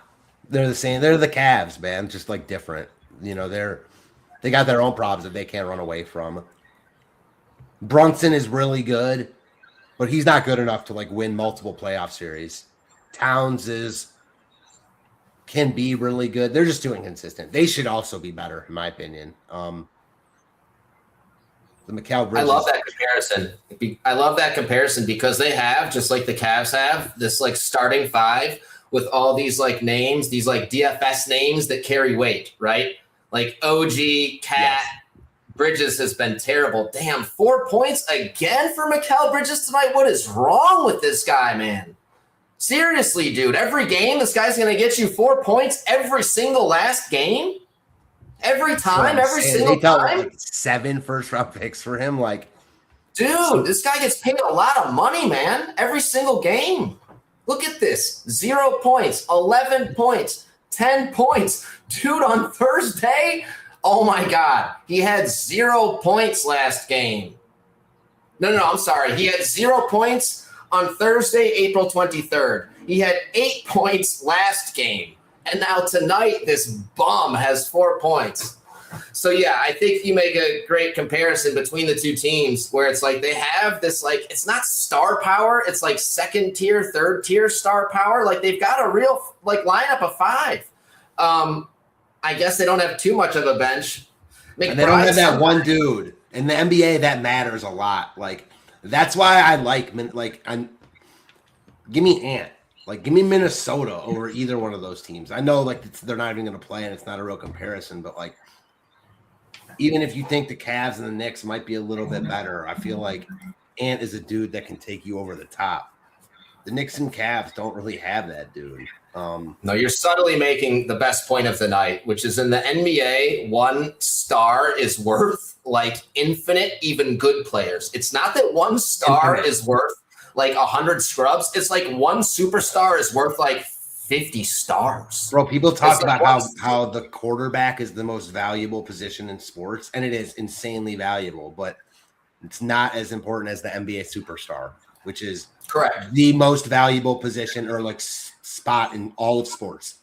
they're the same. They're the Cavs, man, just like different. You know, they got their own problems that they can't run away from. Brunson is really good, but he's not good enough to like win multiple playoff series. Towns can be really good. They're just too inconsistent. They should also be better, in my opinion. The Mikal Bridges. I love that comparison because they have, just like the Cavs have, this like starting 5 with all these like names, these like DFS names that carry weight, right? Like OG, Cat, Bridges has been terrible. Damn, 4 points again for Mikal Bridges tonight. What is wrong with this guy, man? Seriously, dude. Every game, this guy's going to get you 4 points every single last game? Every time, every single time? Like 7 first-round picks for him. Like, dude, this guy gets paid a lot of money, man. Every single game. Look at this. 0 points, 11 points, 10 points. Dude, on Thursday, oh my God. He had 0 points last game. No, I'm sorry. He had 0 points on Thursday, April 23rd. He had 8 points last game. And now tonight, this bum has 4 points. So, yeah, I think you make a great comparison between the two teams where it's like they have this, like, it's not star power. It's like second tier, third tier star power. Like, they've got a real, like, lineup of 5. I guess they don't have too much of a bench. And they don't have that one dude. In the NBA, that matters a lot. Like, that's why I give me Ant. Like, give me Minnesota over either one of those teams. I know, like, they're not even going to play, and it's not a real comparison. But, like, even if you think the Cavs and the Knicks might be a little bit better, I feel like Ant is a dude that can take you over the top. The Knicks and Cavs don't really have that, dude. No, you're subtly making the best point of the night, which is in the NBA, 1 star is worth like infinite, even good players. It's not that 1 star is worth like 100 scrubs. It's like 1 superstar is worth like 50 stars. Bro, people talk about how the quarterback is the most valuable position in sports, and it is insanely valuable, but it's not as important as the NBA superstar, which is correct, the most valuable position or like spot in all of sports,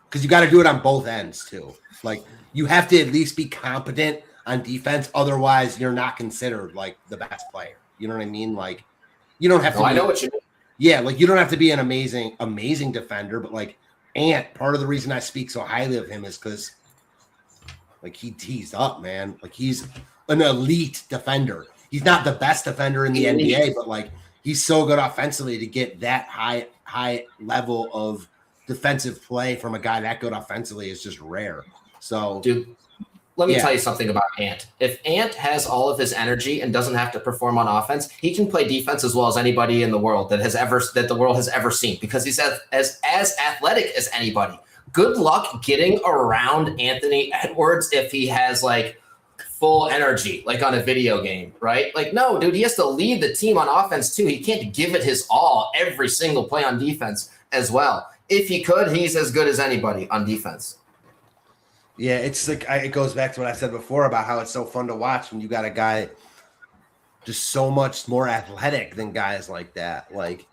because you got to do it on both ends too. Like you have to at least be competent on defense, otherwise you're not considered like the best player. You know what I mean? Like you don't have to. I know what you mean. Yeah, like you don't have to be an amazing defender, but like Ant, part of the reason I speak so highly of him is because like he's up, man. Like he's an elite defender. He's not the best defender in the NBA, but like he's so good offensively to get that high level of defensive play from a guy that good offensively is just rare. So, dude, let me tell you something about Ant. If Ant has all of his energy and doesn't have to perform on offense, he can play defense as well as anybody in the world that the world has ever seen, because he's as athletic as anybody. Good luck getting around Anthony Edwards if he has like full energy, like on a video game, right? Like, no, dude, he has to lead the team on offense too. He can't give it his all every single play on defense as well. If he could, he's as good as anybody on defense. Yeah, it's like it goes back to what I said before about how it's so fun to watch when you got a guy just so much more athletic than guys like that. Like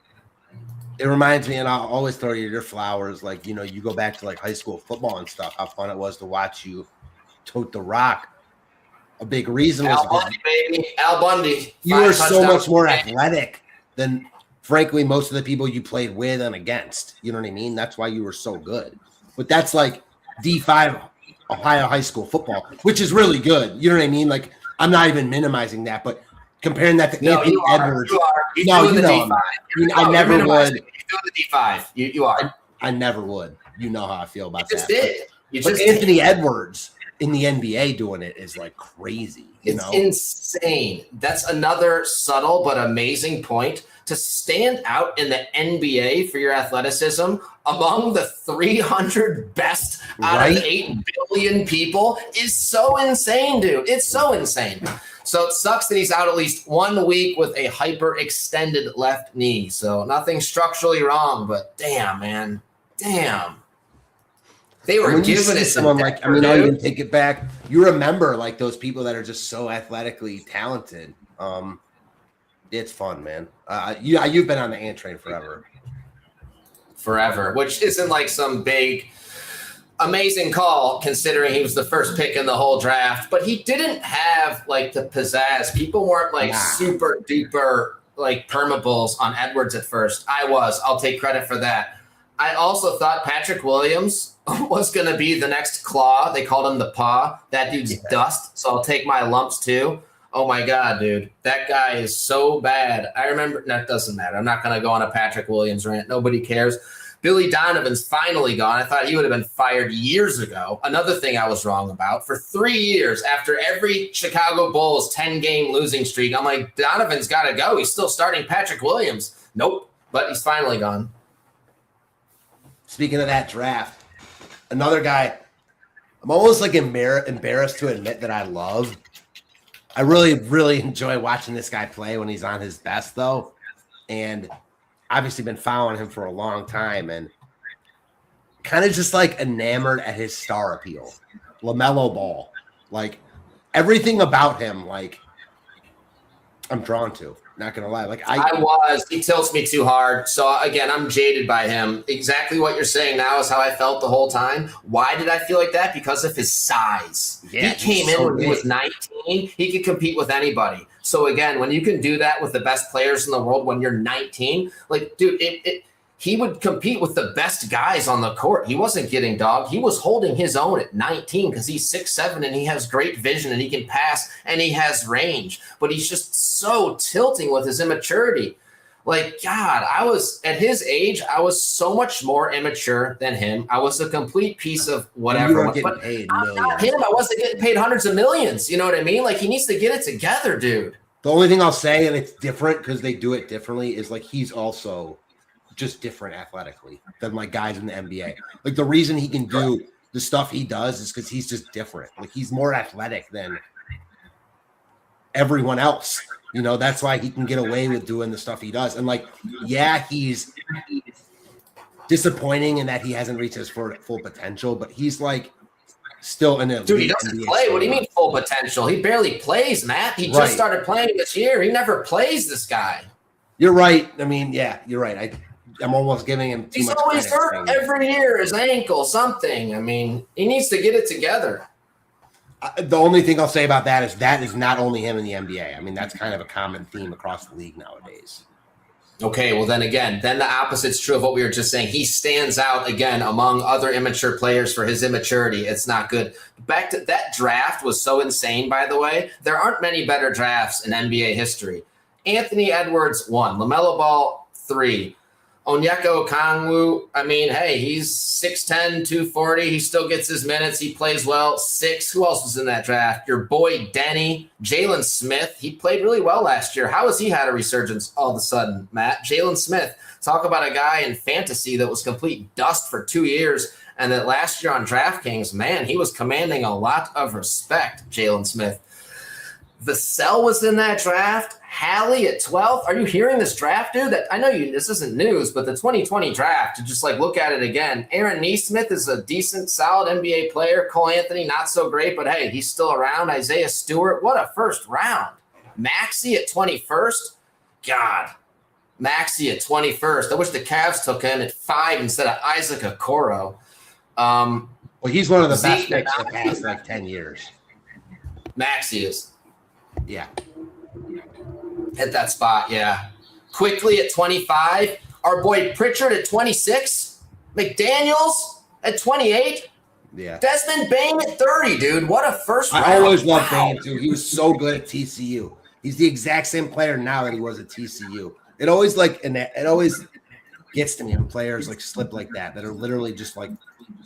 it reminds me, and I'll always throw you your flowers. Like, you know, you go back to like high school football and stuff, how fun it was to watch you tote the rock. A big reason was Al Bundy, baby. Al Bundy. You were so much more athletic than, frankly, most of the people you played with and against. You know what I mean? That's why you were so good. But that's like D5 Ohio high school football, which is really good. You know what I mean? Like, I'm not even minimizing that, but comparing that to Anthony Edwards. You know, I never would. You're doing the D5. You are. I never would. You know how I feel about that. But Anthony Edwards in the NBA doing it is like crazy. It's insane. That's another subtle but amazing point. To stand out in the NBA for your athleticism among the 300 best out of 8 billion people is so insane, dude. It's so insane. So it sucks that he's out at least 1 week with a hyperextended left knee. So nothing structurally wrong, but damn, man. Damn. They were giving it someone like, I mean, I'll even take it back. You remember like those people that are just so athletically talented. It's fun, man. You've been on the Ant train forever, which isn't like some big, amazing call considering he was the first pick in the whole draft. But he didn't have like the pizzazz. People weren't like super duper like permabulls on Edwards at first. I'll take credit for that. I also thought Patrick Williams was going to be the next Claw. They called him the Paw. That dude's dust, so I'll take my lumps too. Oh, my God, dude. That guy is so bad. I remember – that doesn't matter. I'm not going to go on a Patrick Williams rant. Nobody cares. Billy Donovan's finally gone. I thought he would have been fired years ago. Another thing I was wrong about. For 3 years, after every Chicago Bulls 10-game losing streak, I'm like, Donovan's got to go. He's still starting Patrick Williams. Nope, but he's finally gone. Speaking of that draft, another guy I'm almost like embarrassed to admit that I love. I really, really enjoy watching this guy play when he's on his best, though. And obviously been following him for a long time and kind of just like enamored at his star appeal. LaMelo Ball. Like everything about him, like I'm drawn to. Not gonna lie, like he tilts me too hard. So again, I'm jaded by him. Exactly what you're saying now is how I felt the whole time. Why did I feel like that? Because of his size. Yeah, he came in when he was 19. He could compete with anybody. So again, when you can do that with the best players in the world when you're 19, like dude, he would compete with the best guys on the court. He wasn't getting dogged. He was holding his own at 19 because he's 6'7" and he has great vision and he can pass and he has range. But he's just so tilting with his immaturity. Like, God, at his age, I was so much more immature than him. I was a complete piece of whatever. But paid I'm not him. I wasn't getting paid hundreds of millions. You know what I mean? Like, he needs to get it together, dude. The only thing I'll say, and it's different because they do it differently, is like he's also just different athletically than like guys in the NBA. Like the reason he can do the stuff he does is because he's just different. Like he's more athletic than everyone else. You know, that's why he can get away with doing the stuff he does. And like, yeah, he's disappointing in that he hasn't reached his full potential, but he's like still in a dude. He doesn't NBA play. What do you mean full potential? He barely plays, Matt. He just started playing this year. He never plays. This guy. You're right. I mean, yeah, you're right. I'm almost giving him too much credit. He's always hurt every year. His ankle, something. I mean, he needs to get it together. The only thing I'll say about that is not only him in the NBA. I mean, that's kind of a common theme across the league nowadays. Okay, well, then the opposite's true of what we were just saying. He stands out again among other immature players for his immaturity. It's not good. Back to that draft was so insane, by the way. There aren't many better drafts in NBA history. Anthony Edwards 1, LaMelo Ball 3, Onyeka Okongwu, I mean, hey, he's 6'10", 240. He still gets his minutes. He plays well. 6. Who else was in that draft? Your boy Denny. Jalen Smith. He played really well last year. How has he had a resurgence all of a sudden, Matt? Jalen Smith. Talk about a guy in fantasy that was complete dust for 2 years, and that last year on DraftKings, man, he was commanding a lot of respect, Jalen Smith. Vassell was in that draft. Hallie at 12th. Are you hearing this draft, dude? That I know this isn't news, but the 2020 draft, to just like look at it again. Aaron Nesmith is a decent, solid NBA player. Cole Anthony, not so great, but hey, he's still around. Isaiah Stewart, what a first round. Maxey at 21st. God, Maxey at 21st. I wish the Cavs took him at 5 instead of Isaac Okoro. Well, he's one of the best picks of the past like 10 years. Maxey is. Yeah. At that spot, yeah. Quickly at 25. Our boy Pritchard at 26. McDaniels at 28. Yeah. Desmond Bain at 30, dude. What a first round. I always loved Bain, too. He was so good at TCU. He's the exact same player now that he was at TCU. It always gets to me when players like slip like that are literally just like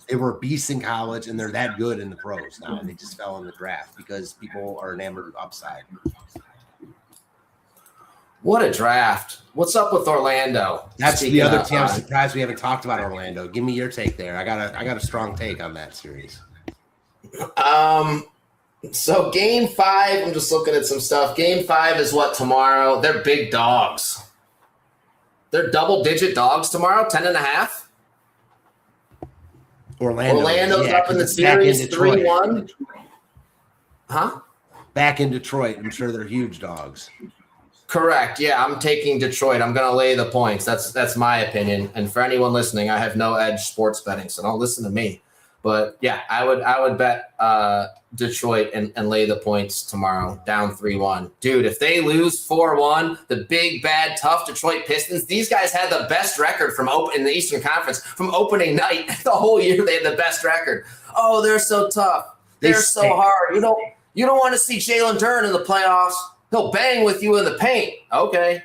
they were beasts in college and they're that good in the pros now, and they just fell in the draft because people are enamored with upside. What a draft. What's up with Orlando? That's the other team. I'm surprised we haven't talked about Orlando. Give me your take there. I got a strong take on that series. So game 5, I'm just looking at some stuff. Game 5 is what tomorrow? They're big dogs. They're double-digit dogs tomorrow, 10.5. Orlando's up in the series, 3-1. Huh? Back in Detroit. I'm sure they're huge dogs. Correct. Yeah, I'm taking Detroit. I'm going to lay the points. That's my opinion. And for anyone listening, I have no edge sports betting, so don't listen to me. But yeah, I would bet Detroit and lay the points tomorrow, down 3-1. Dude, if they lose 4-1, the big, bad, tough Detroit Pistons, these guys had the best record in the Eastern Conference from opening night. The whole year they had the best record. Oh, they're so tough. They're so hard. You don't want to see Jalen Duren in the playoffs. He'll bang with you in the paint. Okay.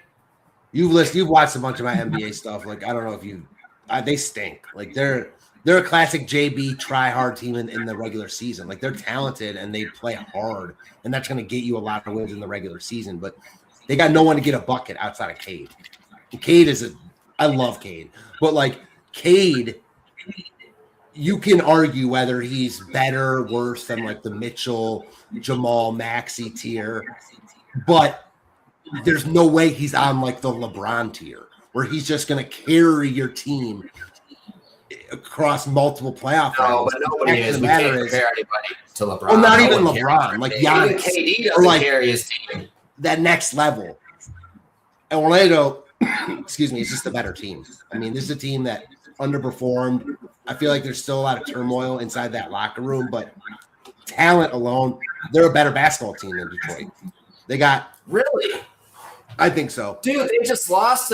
You've watched a bunch of my NBA stuff. Like, I don't know if they stink. Like they're a classic JB try hard team in the regular season. Like they're talented and they play hard, and that's going to get you a lot of wins in the regular season. But they got no one to get a bucket outside of Cade. I love Cade, but like Cade, you can argue whether he's better or worse than like the Mitchell, Jamal, Maxey tier, but there's no way he's on like the LeBron tier where he's just going to carry your team across multiple playoff rounds. But nobody is. We can't compare anybody to LeBron. Well, not even LeBron. Like Giannis. KD doesn't carry his team. That next level. And Orlando, excuse me, is just a better team. I mean, this is a team that underperformed. I feel like there's still a lot of turmoil inside that locker room, but talent alone, they're a better basketball team than Detroit. They got really. I think so. Dude, they just lost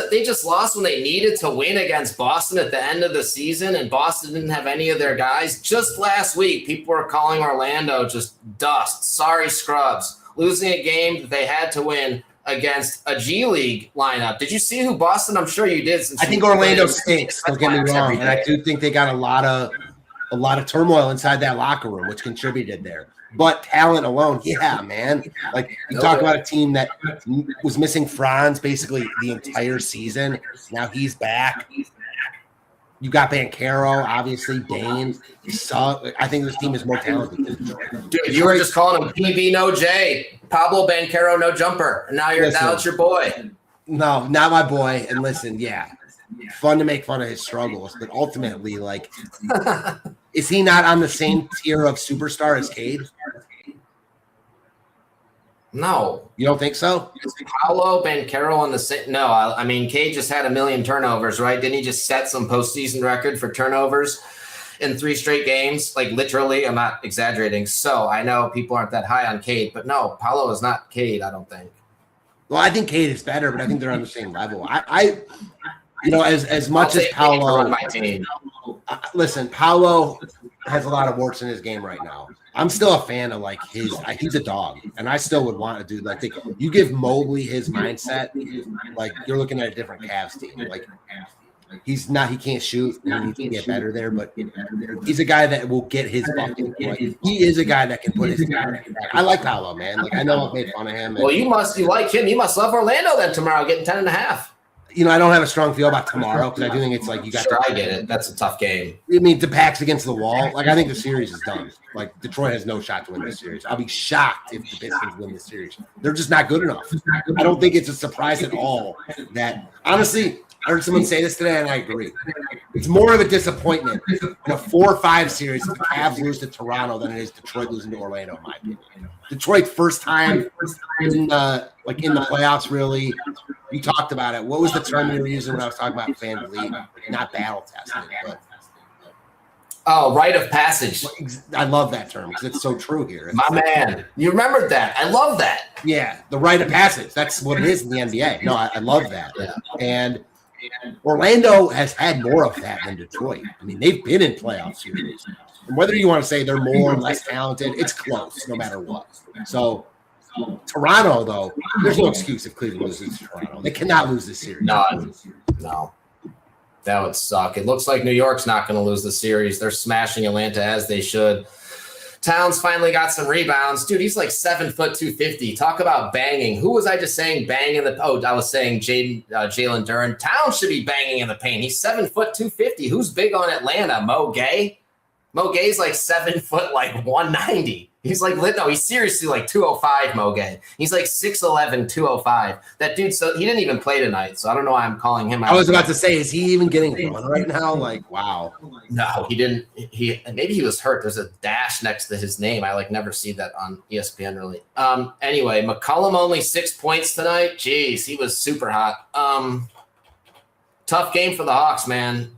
when they needed to win against Boston at the end of the season, and Boston didn't have any of their guys. Just last week, people were calling Orlando just dust. Sorry, scrubs. Losing a game that they had to win against a G League lineup. Did you see who Boston? I'm sure you did. I think Orlando stinks. Don't get me wrong. And I do think they got a lot of turmoil inside that locker room, which contributed there. But talent alone, yeah, man. Like you talk about a team that was missing Franz basically the entire season. Now he's back. You got Banchero, obviously, Dane. So I think this team is more talented than Detroit. Dude, you were just calling him PB no J. Pablo Banchero no jumper. Now it's your boy. No, not my boy. And listen, yeah. Fun to make fun of his struggles, but ultimately, like, is he not on the same tier of superstar as Cade? No. You don't think so? Is Paolo Banchero on the same? No, I mean, Cade just had 1 million turnovers, right? Didn't he just set some postseason record for turnovers in 3 straight games? Like, literally, I'm not exaggerating. So I know people aren't that high on Cade, but no, Paolo is not Cade, I don't think. Well, I think Cade is better, but I think they're on the same level. I you know, as much as Paolo, listen, Paolo has a lot of warts in his game right now. I'm still a fan of like he's a dog, and I still would want to do like you give Mobley his mindset, like you're looking at a different Cavs team. Like he can't shoot, and he needs to get better there, but he's a guy that will get his bucket. Like, he is a guy that can put his back. I like Paolo, man. Like I know I've made fun of him. Well, you like him. You must love Orlando then tomorrow, getting 10.5. You know, I don't have a strong feel about tomorrow because I do think it's like you got. Sure, I get it. That's a tough game. I mean, the pack's against the wall. Like I think the series is done. Like Detroit has no shot to win this series. I'll be shocked if the Pistons win this series. They're just not good enough. I don't think it's a surprise at all that honestly. I heard someone say this today, and I agree. It's more of a disappointment in a 4-5 series if the Cavs lose to Toronto than it is Detroit losing to Orlando, in my opinion. Detroit first time in the playoffs, really. You talked about it. What was the term you were using when I was talking about fan belief? Not battle tested, but rite of passage. I love that term because it's so true here. My man, you remembered that. I love that. Yeah, the rite of passage. That's what it is in the NBA. No, I love that. Yeah. And Orlando has had more of that than Detroit. I mean, they've been in playoff series. And whether you want to say they're more or less talented, it's close no matter what. So Toronto, though, there's no excuse if Cleveland loses to Toronto. They cannot lose this series. No. That would suck. It looks like New York's not going to lose the series. They're smashing Atlanta as they should. Towns finally got some rebounds. Dude, he's like 7 foot 250. Talk about banging. Who was I just saying bang in the – I was saying Jalen Duren. Towns should be banging in the paint. He's 7 foot 250. Who's big on Atlanta? Mo Gay? Mo Gay's like 7 foot like 190. He's like, no, he's seriously like 205, Mo Gay. He's like 6'11", 205. That dude, so he didn't even play tonight, so I don't know why I'm calling him out. I was about to say, is he even getting run right now? Like, wow. No, he didn't. Maybe he was hurt. There's a dash next to his name. I like never see that on ESPN really. Anyway, McCollum only 6 points tonight. Jeez, he was super hot. Tough game for the Hawks, man.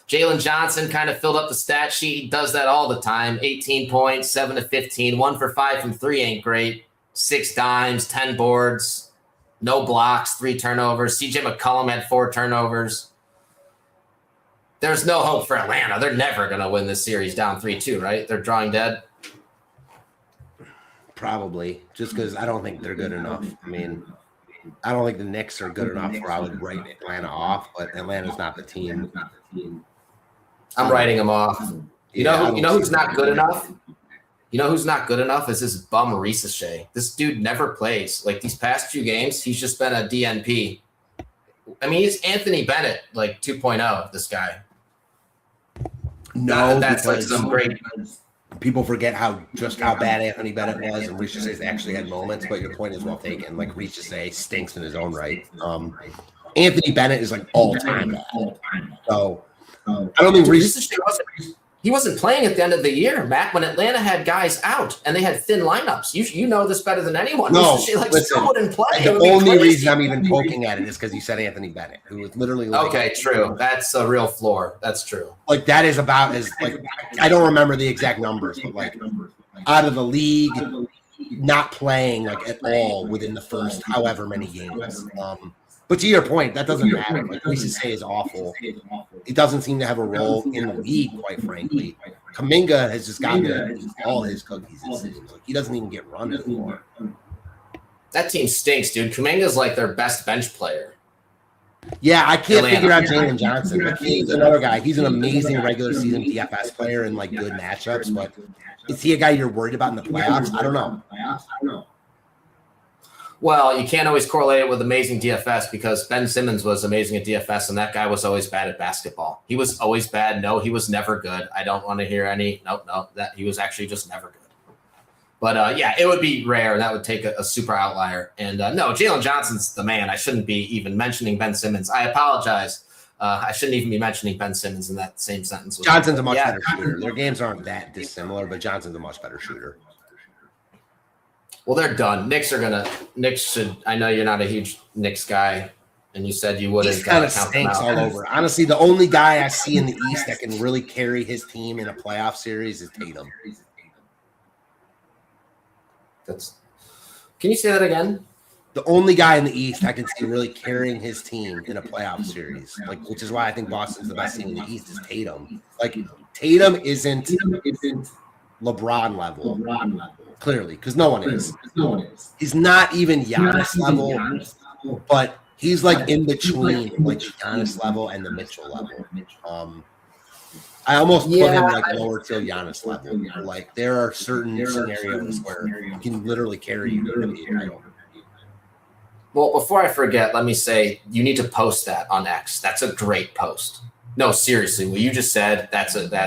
Jalen Johnson kind of filled up the stat sheet. He does that all the time. 18 points, 7 of 15, 1 for 5 from 3 ain't great. 6 dimes, 10 boards, no blocks, 3 turnovers. CJ McCollum had 4 turnovers. There's no hope for Atlanta. They're never going to win this series down 3-2, right? They're drawing dead. Probably, just because I don't think they're good enough. I mean, I don't think the Knicks are good enough where I would write Atlanta off, but Atlanta's not the team. I'm writing him off. You know who's not good enough? You know who's not good enough is this bum Ricochet. This dude never plays. Like these past 2 games, he's just been a DNP. I mean, he's Anthony Bennett, like 2.0, this guy. No, that's like some great. People forget how bad Anthony Bennett was, and Ricochet's actually had moments, but your point is well taken. Like Ricochet stinks in his own right. Anthony Bennett is like all-time bad. So I don't think Ricochet wasn't playing at the end of the year, Matt, when Atlanta had guys out and they had thin lineups. You know this better than anyone. No, Ricochet still wouldn't play. The only reason I'm even poking at it is because you said Anthony Bennett, who was literally okay, true. That's a real floor. That's true. Like that is about as like I don't remember the exact numbers, but like out of the league, not playing like at all within the first however many games. But to your point, that doesn't matter. Like Ricochet is awful. He doesn't seem to have a role in the league, quite frankly. Kuminga has just gotten all his cookies. It seems like he doesn't even get run anymore. That team stinks, dude. Kuminga's like their best bench player. Yeah, I can't figure out Jalen Johnson. Like, he's another guy. He's an amazing regular season DFS player in like good matchups, but is he a guy you're worried about in the playoffs? I don't know. Well, you can't always correlate it with amazing DFS because Ben Simmons was amazing at DFS, and that guy was always bad at basketball. He was always bad. No, he was never good. I don't want to hear any. No, that he was actually just never good. But yeah, it would be rare. That would take a super outlier. And no, Jalen Johnson's the man. I shouldn't be even mentioning Ben Simmons. I apologize. I shouldn't even be mentioning Ben Simmons in that same sentence. Johnson's a much better shooter. Their games aren't that dissimilar, but Johnson's a much better shooter. Well, they're done. Knicks should. I know you're not a huge Knicks guy, and you said you wouldn't. He kind of stinks all over. Honestly, the only guy I see in the East that can really carry his team in a playoff series is Tatum. Can you say that again? The only guy in the East I can see really carrying his team in a playoff series, like, which is why I think Boston's the best team in the East, is Tatum. Like, Tatum isn't LeBron level, clearly, because no one is. He's not even Giannis level, but he's like in between, like the Giannis level and the Mitchell level. I almost put him like lower tier Giannis level. Like, there are certain scenarios where he can literally carry you to the title. Well, before I forget, let me say you need to post that on X. That's a great post. No, seriously, what you just said, that's a good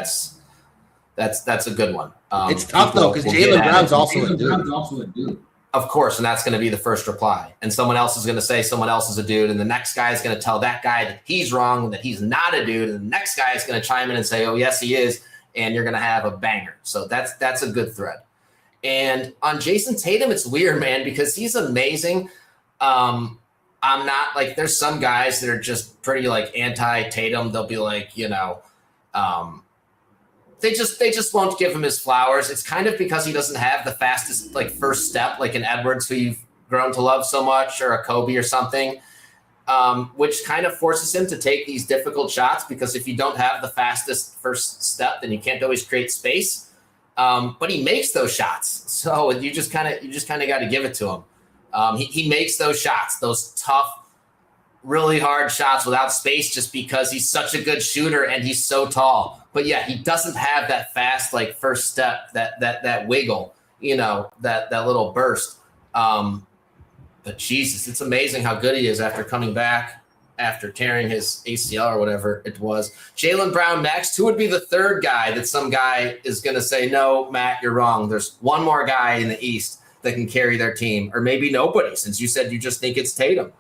one. It's tough though, because Jaylen Brown's also a dude. Of course, and that's going to be the first reply. And someone else is going to say someone else is a dude, and the next guy is going to tell that guy that he's wrong, that he's not a dude, and the next guy is going to chime in and say, oh, yes, he is, and you're going to have a banger. So that's a good thread. And on Jason Tatum, it's weird, man, because he's amazing. I'm not like, there's some guys that are just pretty like anti-Tatum. They'll be like, they just won't give him his flowers. It's kind of because he doesn't have the fastest like first step, like an Edwards who you've grown to love so much, or a Kobe or something, which kind of forces him to take these difficult shots, because if you don't have the fastest first step, then you can't always create space. But he makes those shots, so you just kind of got to give it to him. He makes those shots, those tough, really hard shots without space, just because he's such a good shooter and he's so tall. But yeah, he doesn't have that fast, like first step, that wiggle, that little burst. But Jesus, it's amazing how good he is after coming back after tearing his ACL or whatever it was. Jaylen Brown next. Who would be the third guy that some guy is going to say, no, Matt, you're wrong. There's one more guy in the East that can carry their team, or maybe nobody, since you said you just think it's Tatum.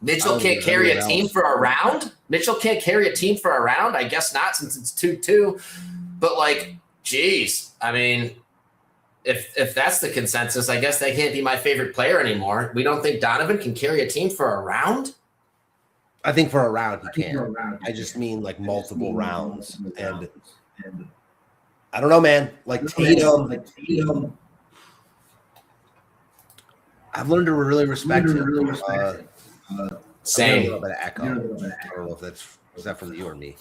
Mitchell can't carry a team for a round? Mitchell can't carry a team for a round? I guess not, since it's 2-2. But, like, geez, I mean, if that's the consensus, I guess they can't be my favorite player anymore. We don't think Donovan can carry a team for a round? I think for a round he can. I just mean, like, multiple rounds. And I don't know, man. Like, Tatum, I've learned to really respect him. Same. A little bit of echo. I don't know if is that from you or me.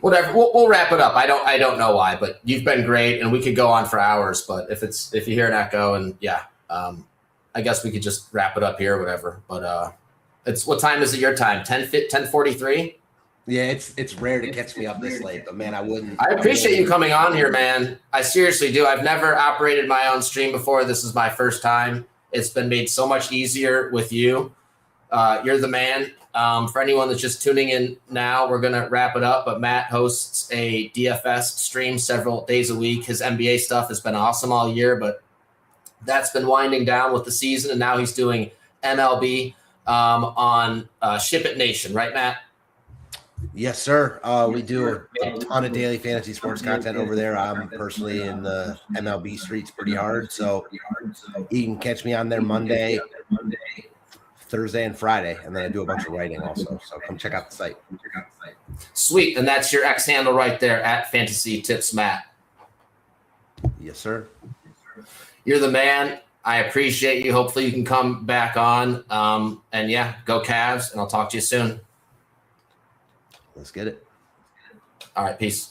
Whatever. We'll wrap it up. I don't know why, but you've been great, and we could go on for hours. But if you hear an echo, and I guess we could just wrap it up here or whatever. But it's, what time is it your time? 10:43. Yeah, it's rare to catch me up this late, but man, I appreciate you coming on here, man. I seriously do. I've never operated my own stream before. This is my first time. It's been made so much easier with you. You're the man. For anyone that's just tuning in now, we're going to wrap it up. But Matt hosts a DFS stream several days a week. His NBA stuff has been awesome all year, but that's been winding down with the season. And now he's doing MLB on Ship It Nation. Right, Matt? Yes, sir. We do a ton of daily fantasy sports content over there. I'm personally in the MLB streets pretty hard. So you can catch me on there Monday, Thursday, and Friday. And then I do a bunch of writing also. So come check out the site. Sweet. And that's your X handle right there, at Fantasy Tips Matt. Yes, sir. You're the man. I appreciate you. Hopefully you can come back on. And yeah, go Cavs, and I'll talk to you soon. Let's get it. All right. Peace.